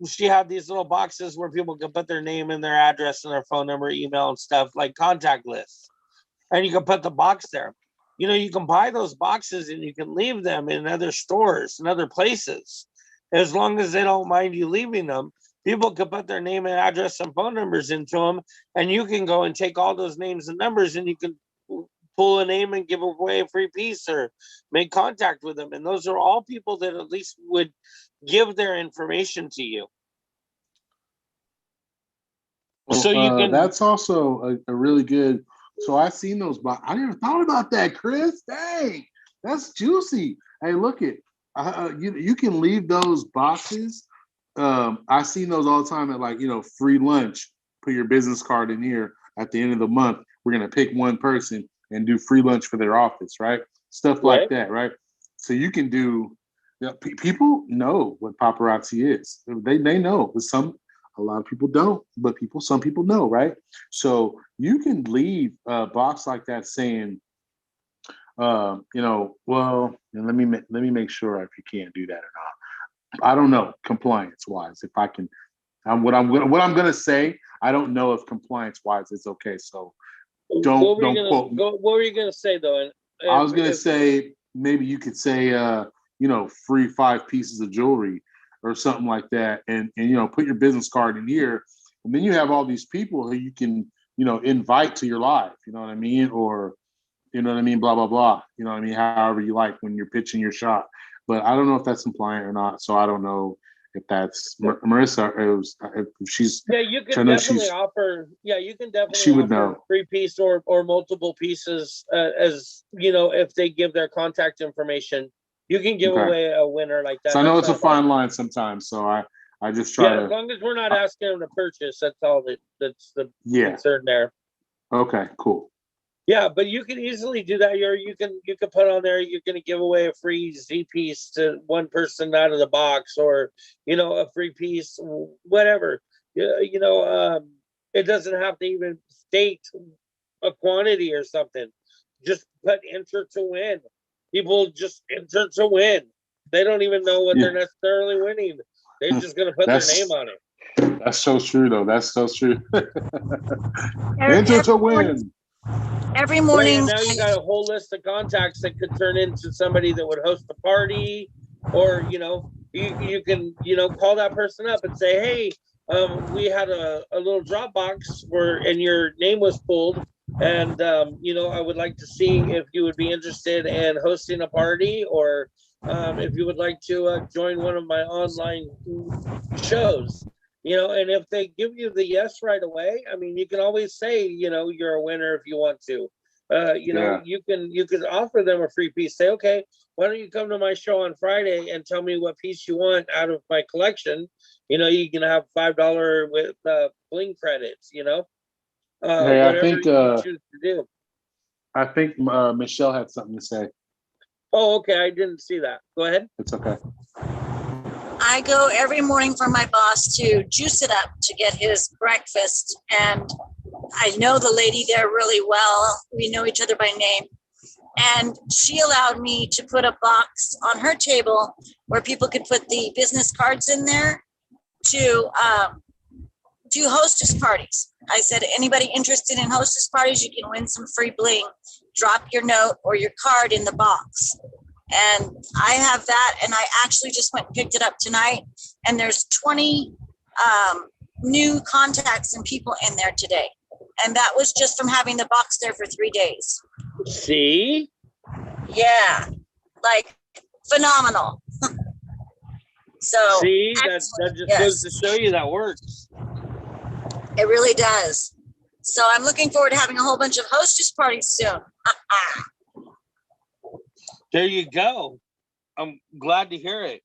she had these little boxes where people could put their name and their address and their phone number, email, and stuff, like contact lists, and you can put the box there. You can buy those boxes and you can leave them in other stores and other places, as long as they don't mind you leaving them. People can put their name and address and phone numbers into them, and you can go and take all those names and numbers, and you can pull a name and give away a free piece or make contact with them. And those are all people that at least would give their information to you. Well, so you can. That's also a really good. So I seen those. I never thought about that, Chris. Dang, that's juicy. Hey, look it. You can leave those boxes. I seen those all the time at free lunch. Put your business card in here. At the end of the month, we're gonna pick one person and do free lunch for their office, right? Stuff like that, right? So you can do. People know what paparazzi is. They know, but a lot of people don't. But some people know, right? So you can leave a box like that saying, well, let me make sure if you can't do that or not. I don't know, compliance wise, if I can. What I'm gonna say, I don't know if compliance wise it's okay. So don't quote me. What were you gonna say though? I was gonna say maybe you could say free 5 pieces of jewelry or something like that, and put your business card in here, and then you have all these people who you can invite to your live. You know what I mean? Or blah blah blah. You know what I mean? However you like when you're pitching your shop. But I don't know if that's compliant or not. So I don't know if that's Marissa. If she's you can definitely offer. Yeah, you can definitely. She would know free piece or multiple pieces as if they give their contact information. You can give away a winner like that. So I know it's a fine line sometimes. So I just try to. As long as we're not asking them to purchase, that's all. That's the concern there. Okay, cool. Yeah, but you can easily do that. Or you can put on there, you're going to give away a free Z piece to one person out of the box, or a free piece, whatever. It doesn't have to even state a quantity or something. Just put enter to win. People just enter to win. They don't even know what they're necessarily winning. They're just going to put their name on it. That's so true, though. That's so true. Enter to win. Every morning. Now you got a whole list of contacts that could turn into somebody that would host a party, or you can call that person up and say, hey, we had a little Dropbox and your name was pulled, and I would like to see if you would be interested in hosting a party, or if you would like to join one of my online shows. And if they give you the yes right away, I mean, you can always say, you're a winner if you want to. You can offer them a free piece. Say, okay, why don't you come to my show on Friday and tell me what piece you want out of my collection? You can have $5 with bling credits. I think you choose to do. I think Michelle had something to say. Oh, okay. I didn't see that. Go ahead. It's okay. I go every morning for my boss to juice it up to get his breakfast. And I know the lady there really well. We know each other by name. And she allowed me to put a box on her table where people could put the business cards in there to do hostess parties. I said, anybody interested in hostess parties, you can win some free bling. Drop your note or your card in the box. And I have that, and I actually just went and picked it up tonight, and there's 20 new contacts and people in there today. And that was just from having the box there for 3 days. See? Yeah, like phenomenal. So See, that excellent. just Yes. goes to show you that works. It really does. So I'm looking forward to having a whole bunch of hostess parties soon. There you go. I'm glad to hear it.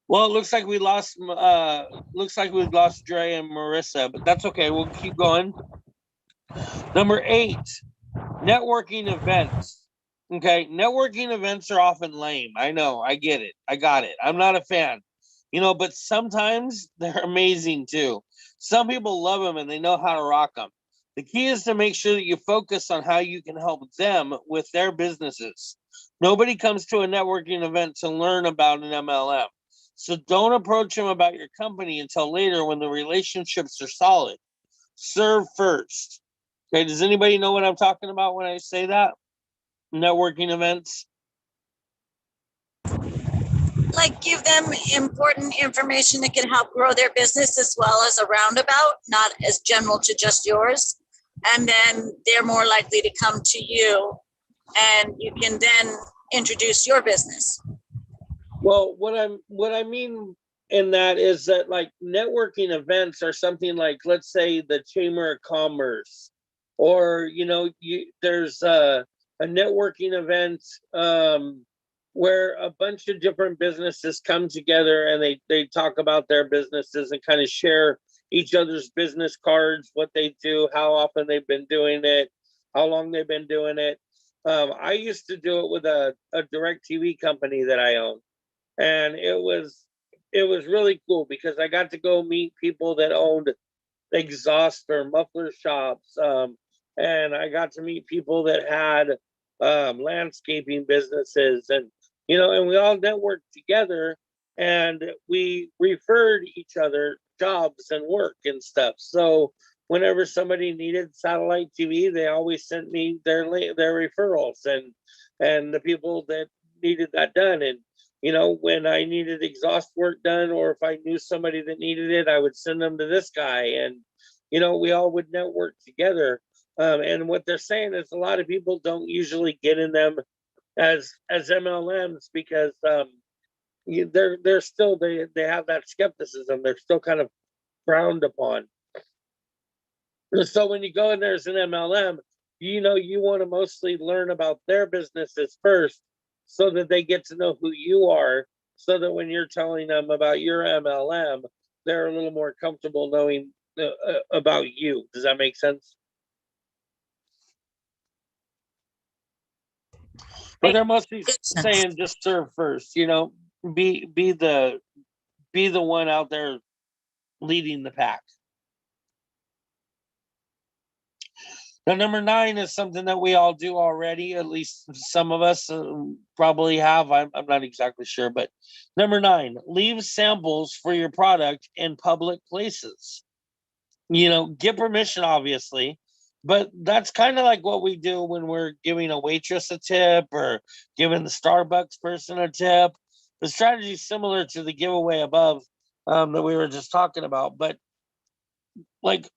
Well, it looks like we lost Dre and Marissa, but that's okay. We'll keep going. Number 8, networking events. Okay, networking events are often lame. I know, I get it. I got it. I'm not a fan. But sometimes they're amazing too. Some people love them and they know how to rock them. The key is to make sure that you focus on how you can help them with their businesses. Nobody comes to a networking event to learn about an MLM. So don't approach them about your company until later when the relationships are solid. Serve first. Okay, does anybody know what I'm talking about when I say that? Networking events? Like give them important information that can help grow their business as well as a roundabout, not as general to just yours. And then they're more likely to come to you and you can then introduce your business. Well, what I mean in that is that like networking events are something like, let's say, the Chamber of Commerce, or there's a networking event where a bunch of different businesses come together and they talk about their businesses and kind of share each other's business cards, what they do, how often they've been doing it, how long they've been doing it. I used to do it with a direct TV company that I own. And it was really cool because I got to go meet people that owned exhaust or muffler shops, and I got to meet people that had landscaping businesses, and and we all networked together, and we referred each other jobs and work and stuff. So whenever somebody needed satellite TV, they always sent me their referrals and the people that needed that done. And when I needed exhaust work done, or if I knew somebody that needed it, I would send them to this guy. And, we all would network together. And what they're saying is a lot of people don't usually get in them as MLMs because they're still, they have that skepticism. They're still kind of frowned upon. So when you go in there as an MLM, you want to mostly learn about their businesses first, so that they get to know who you are, so that when you're telling them about your MLM, they're a little more comfortable knowing about you. Does that make sense? But they're mostly saying just serve first, be the one out there leading the pack. Now, number 9 is something that we all do already. At least some of us probably have. I'm not exactly sure. But number 9, leave samples for your product in public places. Get permission, obviously. But that's kind of like what we do when we're giving a waitress a tip or giving the Starbucks person a tip. The strategy is similar to the giveaway above that we were just talking about. But like,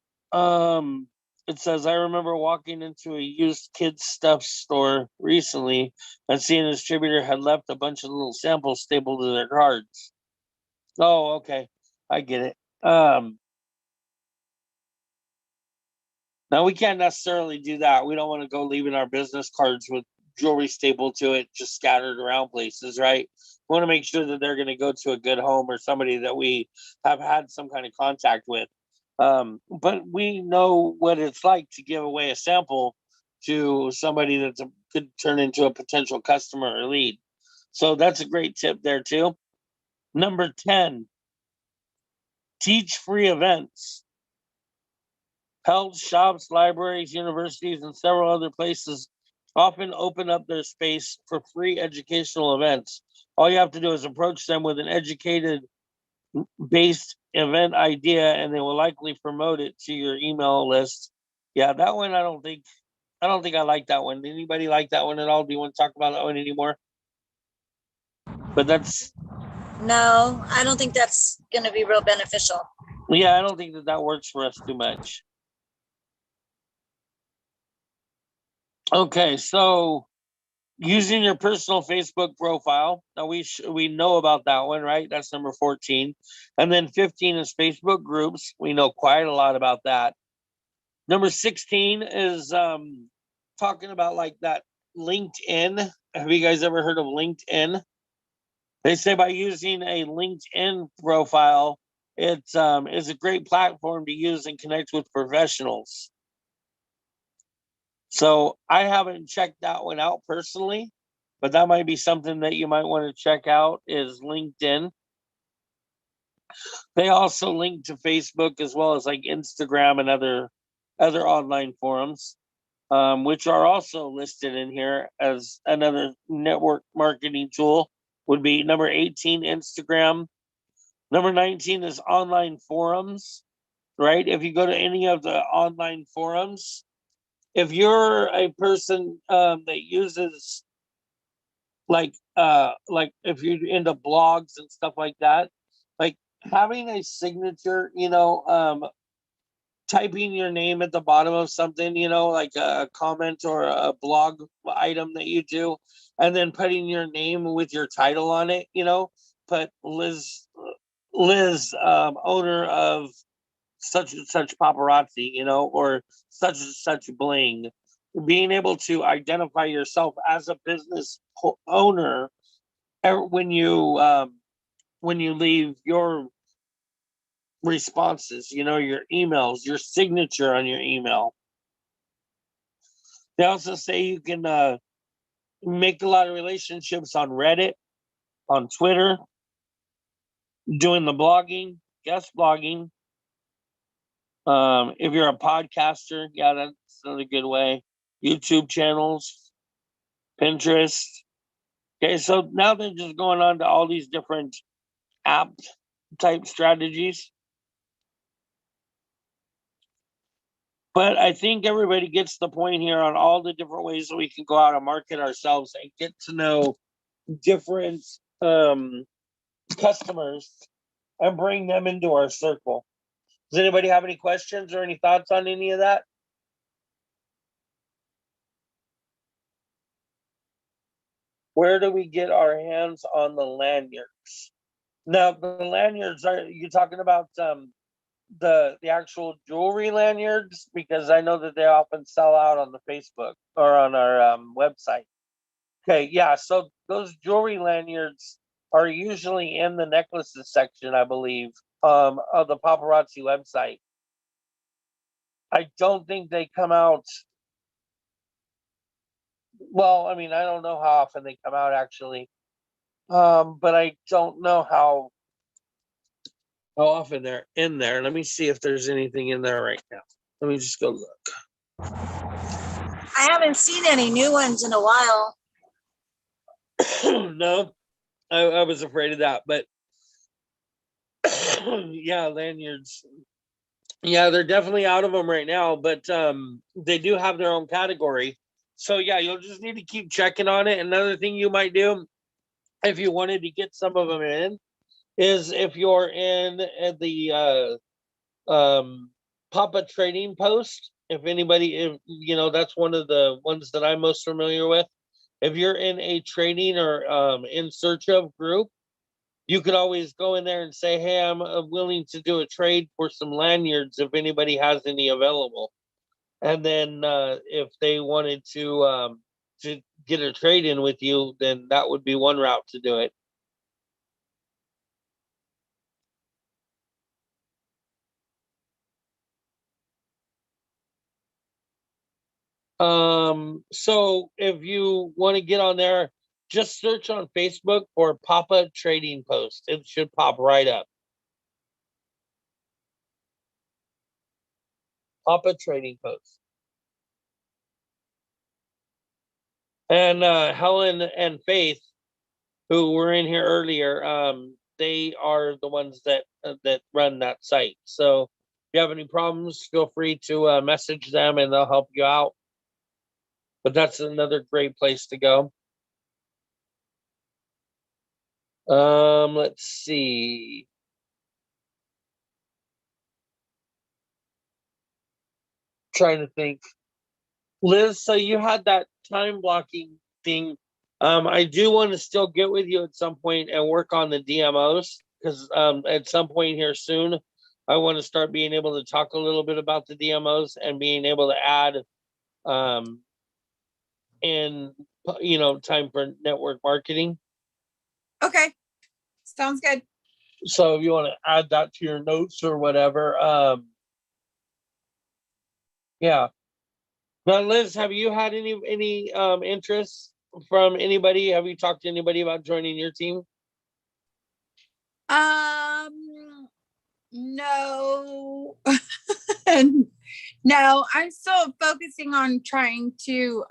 it says, I remember walking into a used kids stuff store recently and seeing a distributor had left a bunch of little samples stapled to their cards. Oh, okay. I get it. Now we can't necessarily do that. We don't want to go leaving our business cards with jewelry stapled to it, just scattered around places, right? We want to make sure that they're going to go to a good home or somebody that we have had some kind of contact with. But we know what it's like to give away a sample to somebody that could turn into a potential customer or lead. So that's a great tip there too. Number 10, teach free events. Health shops, libraries, universities, and several other places often open up their space for free educational events. All you have to do is approach them with an educated based event idea, and they will likely promote it to your email list. Yeah, that one I don't think I like that one. Anybody like that one at all? Do you want to talk about that one anymore? But no, I don't think that's going to be real beneficial. Yeah, I don't think that works for us too much. Okay, so Using your personal Facebook profile. Now we know about that one, right? That's number 14. And then 15 is Facebook groups. We know quite a lot about that. Number 16 is talking about like that LinkedIn. Have you guys ever heard of LinkedIn? They say by using a LinkedIn profile, it's a great platform to use and connect with professionals. So I haven't checked that one out personally, but that might be something that you might want to check out is LinkedIn. They also link to Facebook as well as like Instagram and other online forums, which are also listed in here as another network marketing tool. Would be number 18, Instagram. Number 19 is online forums, right? If you go to any of the online forums, if you're a person that uses like if you're into blogs and stuff like that, like having a signature, typing your name at the bottom of something, like a comment or a blog item that you do, and then putting your name with your title on it, put Liz, owner of such and such paparazzi, or such and such bling. Being able to identify yourself as a business owner when you leave your responses, your emails, your signature on your email. They also say you can make a lot of relationships on Reddit, on Twitter, doing the blogging, guest blogging. If you're a podcaster, yeah, that's another good way. YouTube channels, Pinterest. Okay, so now they're just going on to all these different app type strategies. But I think everybody gets the point here on all the different ways that we can go out and market ourselves and get to know different customers and bring them into our circle. Does anybody have any questions or any thoughts on any of that? Where do we get our hands on the lanyards? Now, the lanyards, are you talking about the actual jewelry lanyards? Because I know that they often sell out on the Facebook or on our website. Okay, yeah. So those jewelry lanyards are usually in the necklaces section, I believe, of the paparazzi website. I don't think they come out. Well, I mean, I don't know how often they come out actually, but I don't know how often they're in there. Let me see if there's anything in there right now. Let me just go look. I haven't seen any new ones in a while. No, I was afraid of that, but yeah, lanyards. Yeah, they're definitely out of them right now, but they do have their own category. So yeah, you'll just need to keep checking on it. Another thing you might do if you wanted to get some of them in is if you're in the Papa Trading Post. If anybody, if that's one of the ones that I'm most familiar with. If you're in a trading or in search of group, you could always go in there and say, hey, I'm willing to do a trade for some lanyards if anybody has any available. And then if they wanted to get a trade in with you, then that would be one route to do it. So if you want to get on there, just search on Facebook for Papa Trading Post. It should pop right up. Papa Trading Post. And Helen and Faith, who were in here earlier, they are the ones that run that site. So if you have any problems, feel free to message them and they'll help you out. But that's another great place to go. Let's see. Trying to think. Liz, so you had that time blocking thing. I do want to still get with you at some point and work on the DMOs because at some point here soon, I want to start being able to talk a little bit about the DMOs and being able to add in time for network marketing. Okay. Sounds good. So if you want to add that to your notes or whatever, yeah. Now, Liz, have you had any interest from anybody? Have you talked to anybody about joining your team? No. No, I'm still focusing on trying to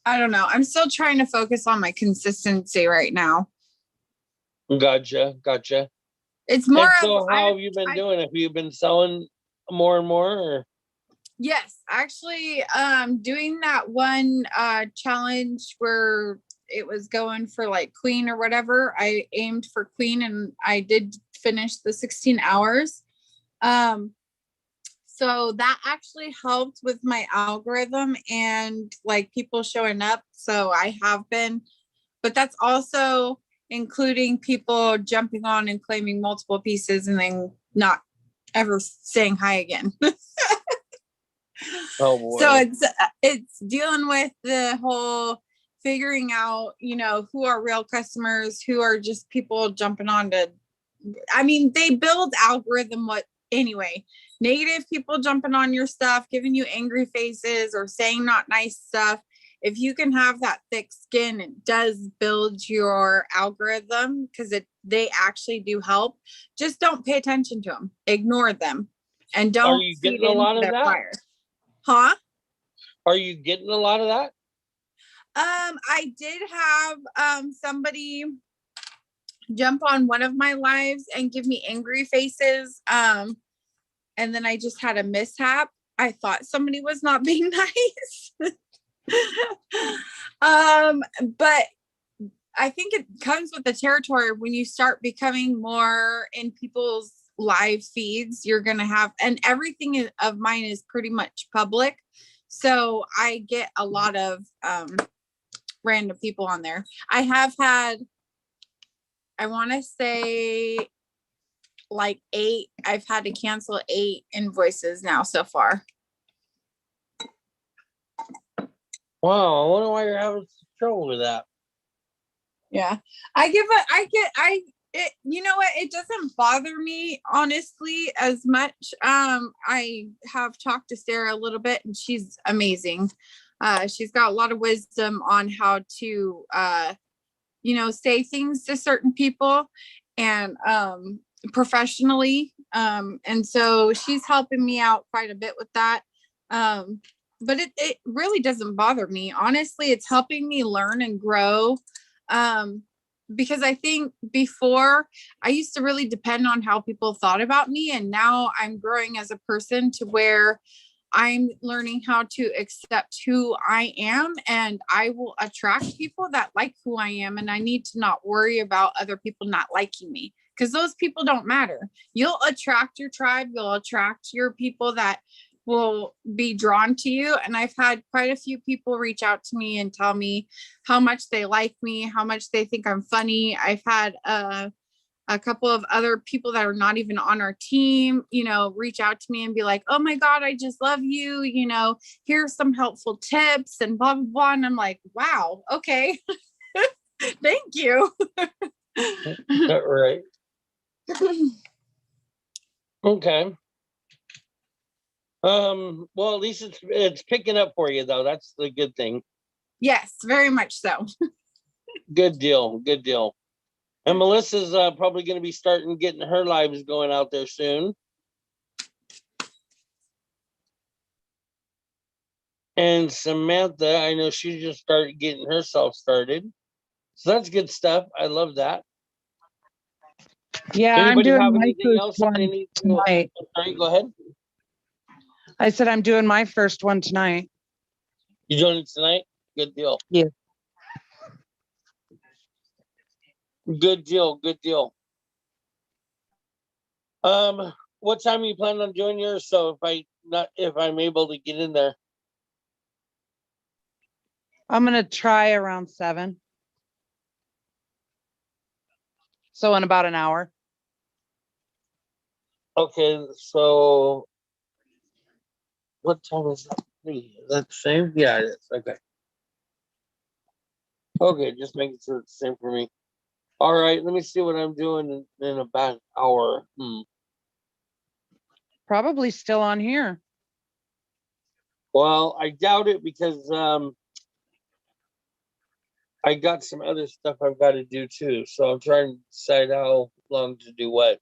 I don't know. I'm still trying to focus on my consistency right now. Gotcha. It's more And so of how have you been doing? Have you been selling more and more? Or? Yes, actually, doing that one challenge where it was going for like queen or whatever. I aimed for queen and I did finish the 16 hours. So that actually helped with my algorithm and like people showing up. So I have been, but that's also including people jumping on and claiming multiple pieces and then not ever saying hi again. Oh boy. So it's dealing with the whole figuring out, who are real customers, who are just people jumping on to, they build algorithm anyway, negative people jumping on your stuff, giving you angry faces or saying not nice stuff. If you can have that thick skin, it does build your algorithm because they actually do help. Just don't pay attention to them. Ignore them. And don't Are you getting a lot of that? Fire. Huh? Are you getting a lot of that? I did have somebody jump on one of my lives and give me angry faces. And then I just had a mishap. I thought somebody was not being nice. But I think it comes with the territory. When you start becoming more in people's live feeds, you're going to have, and everything of mine is pretty much public. So I get a lot of random people on there. I have had, I want to say like 8. I've had to cancel 8 invoices now so far. Wow, I wonder why you're having trouble with that. Yeah, you know what? It doesn't bother me honestly as much. I have talked to Sarah a little bit and she's amazing. She's got a lot of wisdom on how to, say things to certain people and professionally. And so she's helping me out quite a bit with that. But it really doesn't bother me. Honestly, it's helping me learn and grow. Because I think before I used to really depend on how people thought about me. And now I'm growing as a person to where I'm learning how to accept who I am, and I will attract people that like who I am. And I need to not worry about other people not liking me because those people don't matter. You'll attract your tribe. You'll attract your people that will be drawn to you. And I've had quite a few people reach out to me and tell me how much they like me, how much they think I'm funny. I've had a couple of other people that are not even on our team, reach out to me and be like, oh my God, I just love you. Here's some helpful tips and blah, blah, blah. And I'm like, wow, okay. Thank you. Right. Okay. Well, at least it's picking up for you though. That's the good thing. Yes, very much so. Good deal. And Melissa's probably going to be starting getting her lives going out there soon. And Samantha, I know she just started getting herself started. So that's good stuff. I love that. Yeah, Anybody I'm doing have my anything first else one they need to? tonight. Sorry, go ahead. I said I'm doing my first one tonight. You doing it tonight? Good deal. Yeah. Good deal. What time are you planning on doing yours? So if I'm able to get in there. I'm gonna try around 7. So in about an hour. Okay, so what time is that? Is that the same? Yeah, it is. Okay. Okay, just making sure it's the same for me. All right, let me see what I'm doing in about an hour. Probably still on here. Well, I doubt it because I got some other stuff I've got to do too. So I'm trying to decide how long to do what.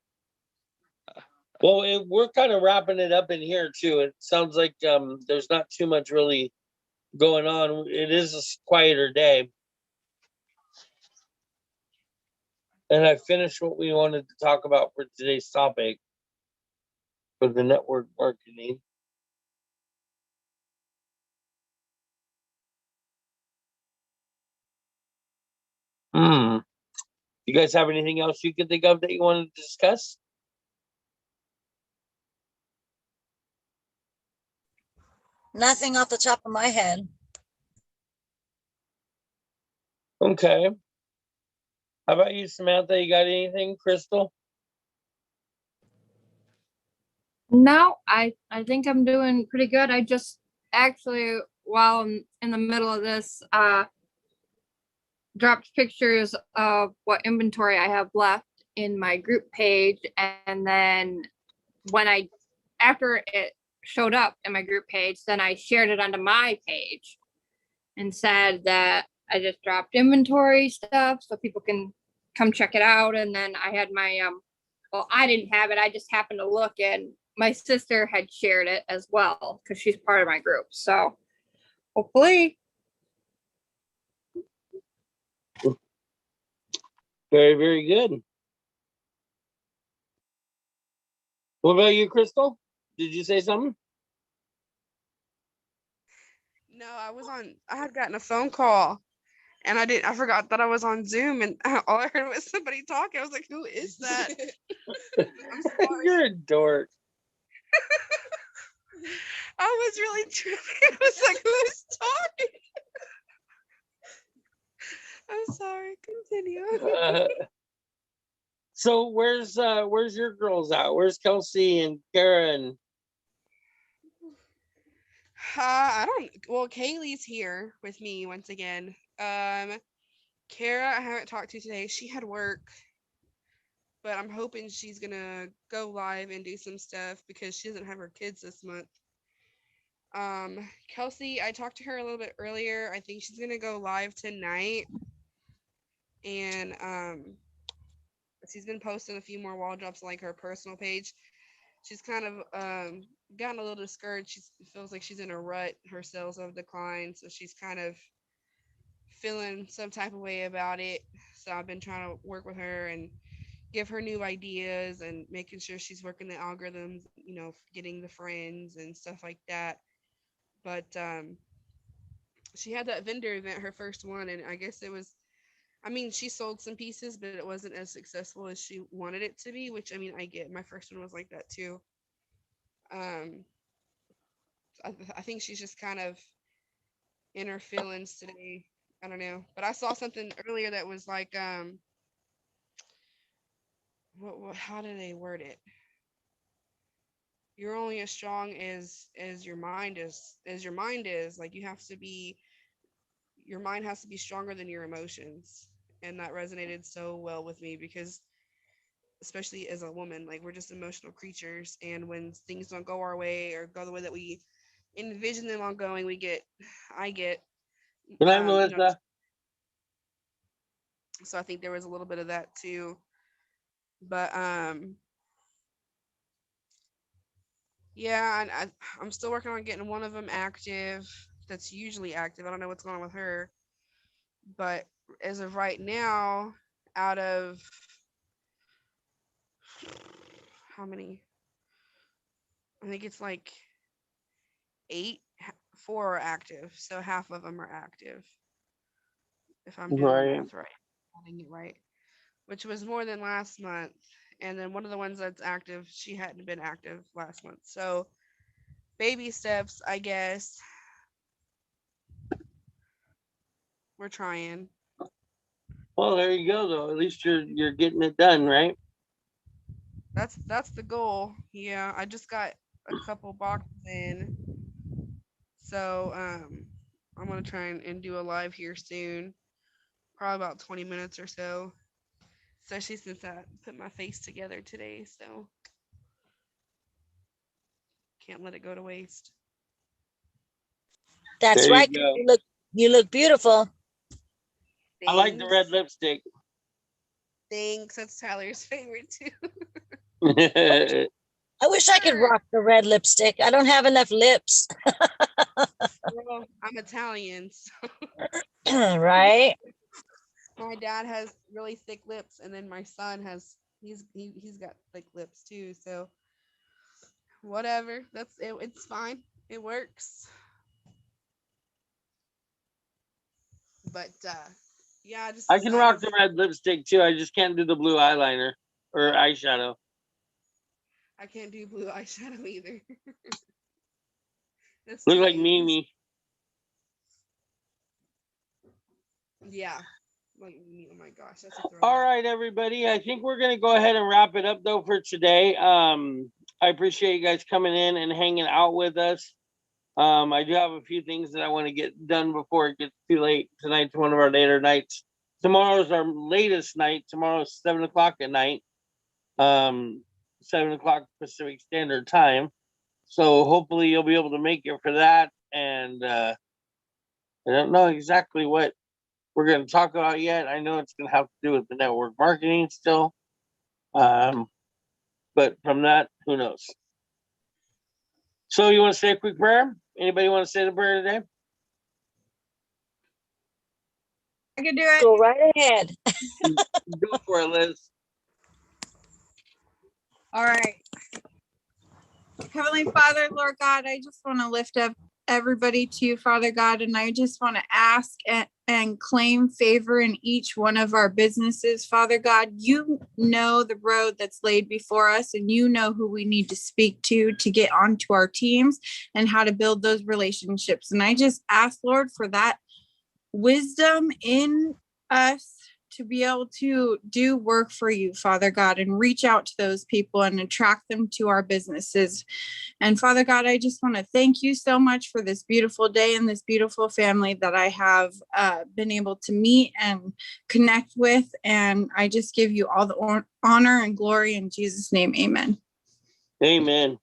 Well, we're kind of wrapping it up in here too. It sounds like there's not too much really going on. It is a quieter day. And I finished what we wanted to talk about for today's topic for the network marketing. You guys have anything else you can think of that you want to discuss? Nothing off the top of my head. Okay. How about you, Samantha? You got anything, Crystal? No, I think I'm doing pretty good. I just actually, while I'm in the middle of this, dropped pictures of what inventory I have left in my group page, and then when after it showed up in my group page, then I shared it onto my page and said that I just dropped inventory stuff so people can come check it out. And then I had my well, I didn't have it, I just happened to look, and my sister had shared it as well because she's part of my group. So hopefully. Very, very good. What about you, Crystal? Did you say something? No, I had gotten a phone call and I forgot that I was on Zoom, and all I heard was somebody talking. I was like, who is that? I'm sorry. You're a dork. I was really I was like, who's talking? I'm sorry. Continue. So where's your girls at? Where's Kelsey and Kara and I don't. Well, Kaylee's here with me once again. Kara, I haven't talked to today. She had work, but I'm hoping she's gonna go live and do some stuff because she doesn't have her kids this month. Kelsey, I talked to her a little bit earlier. I think she's gonna go live tonight, and she's been posting a few more wall drops on, like, her personal page. She's kind of gotten a little discouraged. She feels like she's in a rut. Her sales have declined, so she's kind of feeling some type of way about it. So I've been trying to work with her and give her new ideas and making sure she's working the algorithms, getting the friends and stuff like that. But she had that vendor event, her first one, and I guess it was, I mean, she sold some pieces, but it wasn't as successful as she wanted it to be, which, I mean, I get. My first one was like that too. Um, I think she's just kind of in her feelings today. I don't know, but I saw something earlier that was like, how do they word it? You're only as strong as your mind is. As your mind is, like, your mind has to be stronger than your emotions, and that resonated so well with me because, especially as a woman, like, we're just emotional creatures, and when things don't go our way or go the way that we envision them on going, I get Good night, Melissa. So I think there was a little bit of that too. But yeah, and I'm still working on getting one of them active. That's usually active. I don't know what's going on with her. But as of right now, out of how many? I think it's like 8, 4 are active. So half of them are active. If I'm doing the math right, adding it right, which was more than last month. And then one of the ones that's active, she hadn't been active last month. So baby steps, I guess. We're trying. Well, there you go, though. At least you're getting it done, right? That's the goal. Yeah, I just got a couple boxes in. So I'm gonna try and do a live here soon. Probably about 20 minutes or so. Especially since I put my face together today, so can't let it go to waste. That's There you right. go. You look beautiful. I like the red Thanks. lipstick. Thanks. That's Tyler's favorite too. I wish I could Sure. rock the red lipstick. I don't have enough lips. Well, I'm Italian, so Right? my dad has really thick lips, and then my son has he's got thick lips too. So whatever, that's it. It's fine. It works. But yeah, I just I can rock decided the red lipstick too. I just can't do the blue eyeliner or eyeshadow. I can't do blue eyeshadow either. That's Look too like 80s. Mimi. Yeah. Like, oh my gosh, that's a All throwback. right, everybody. I think we're gonna go ahead and wrap it up though for today. I appreciate you guys coming in and hanging out with us. I do have a few things that I want to get done before it gets too late. Tonight's one of our later nights. Tomorrow's our latest night. Tomorrow's 7:00 at night. 7:00 Pacific Standard Time. So hopefully you'll be able to make it for that. And I don't know exactly what we're going to talk about yet. I know it's going to have to do with the network marketing still. But from that, who knows? So you want to say a quick prayer? Anybody want to say the prayer today? I can do it. Go right ahead. Go for it, Liz. All right. Heavenly Father, Lord God, I just want to lift up everybody to you, Father God, and I just want to ask and claim favor in each one of our businesses. Father God, you know the road that's laid before us, and you know who we need to speak to get onto our teams and how to build those relationships. And I just ask, Lord, for that wisdom in us to be able to do work for you, Father God, and reach out to those people and attract them to our businesses. And Father God, I just want to thank you so much for this beautiful day and this beautiful family that I have been able to meet and connect with. And I just give you all the honor and glory in Jesus' name. Amen. Amen.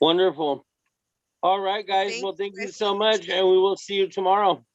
Wonderful. All right, guys. Well, thank you so much, and we will see you tomorrow.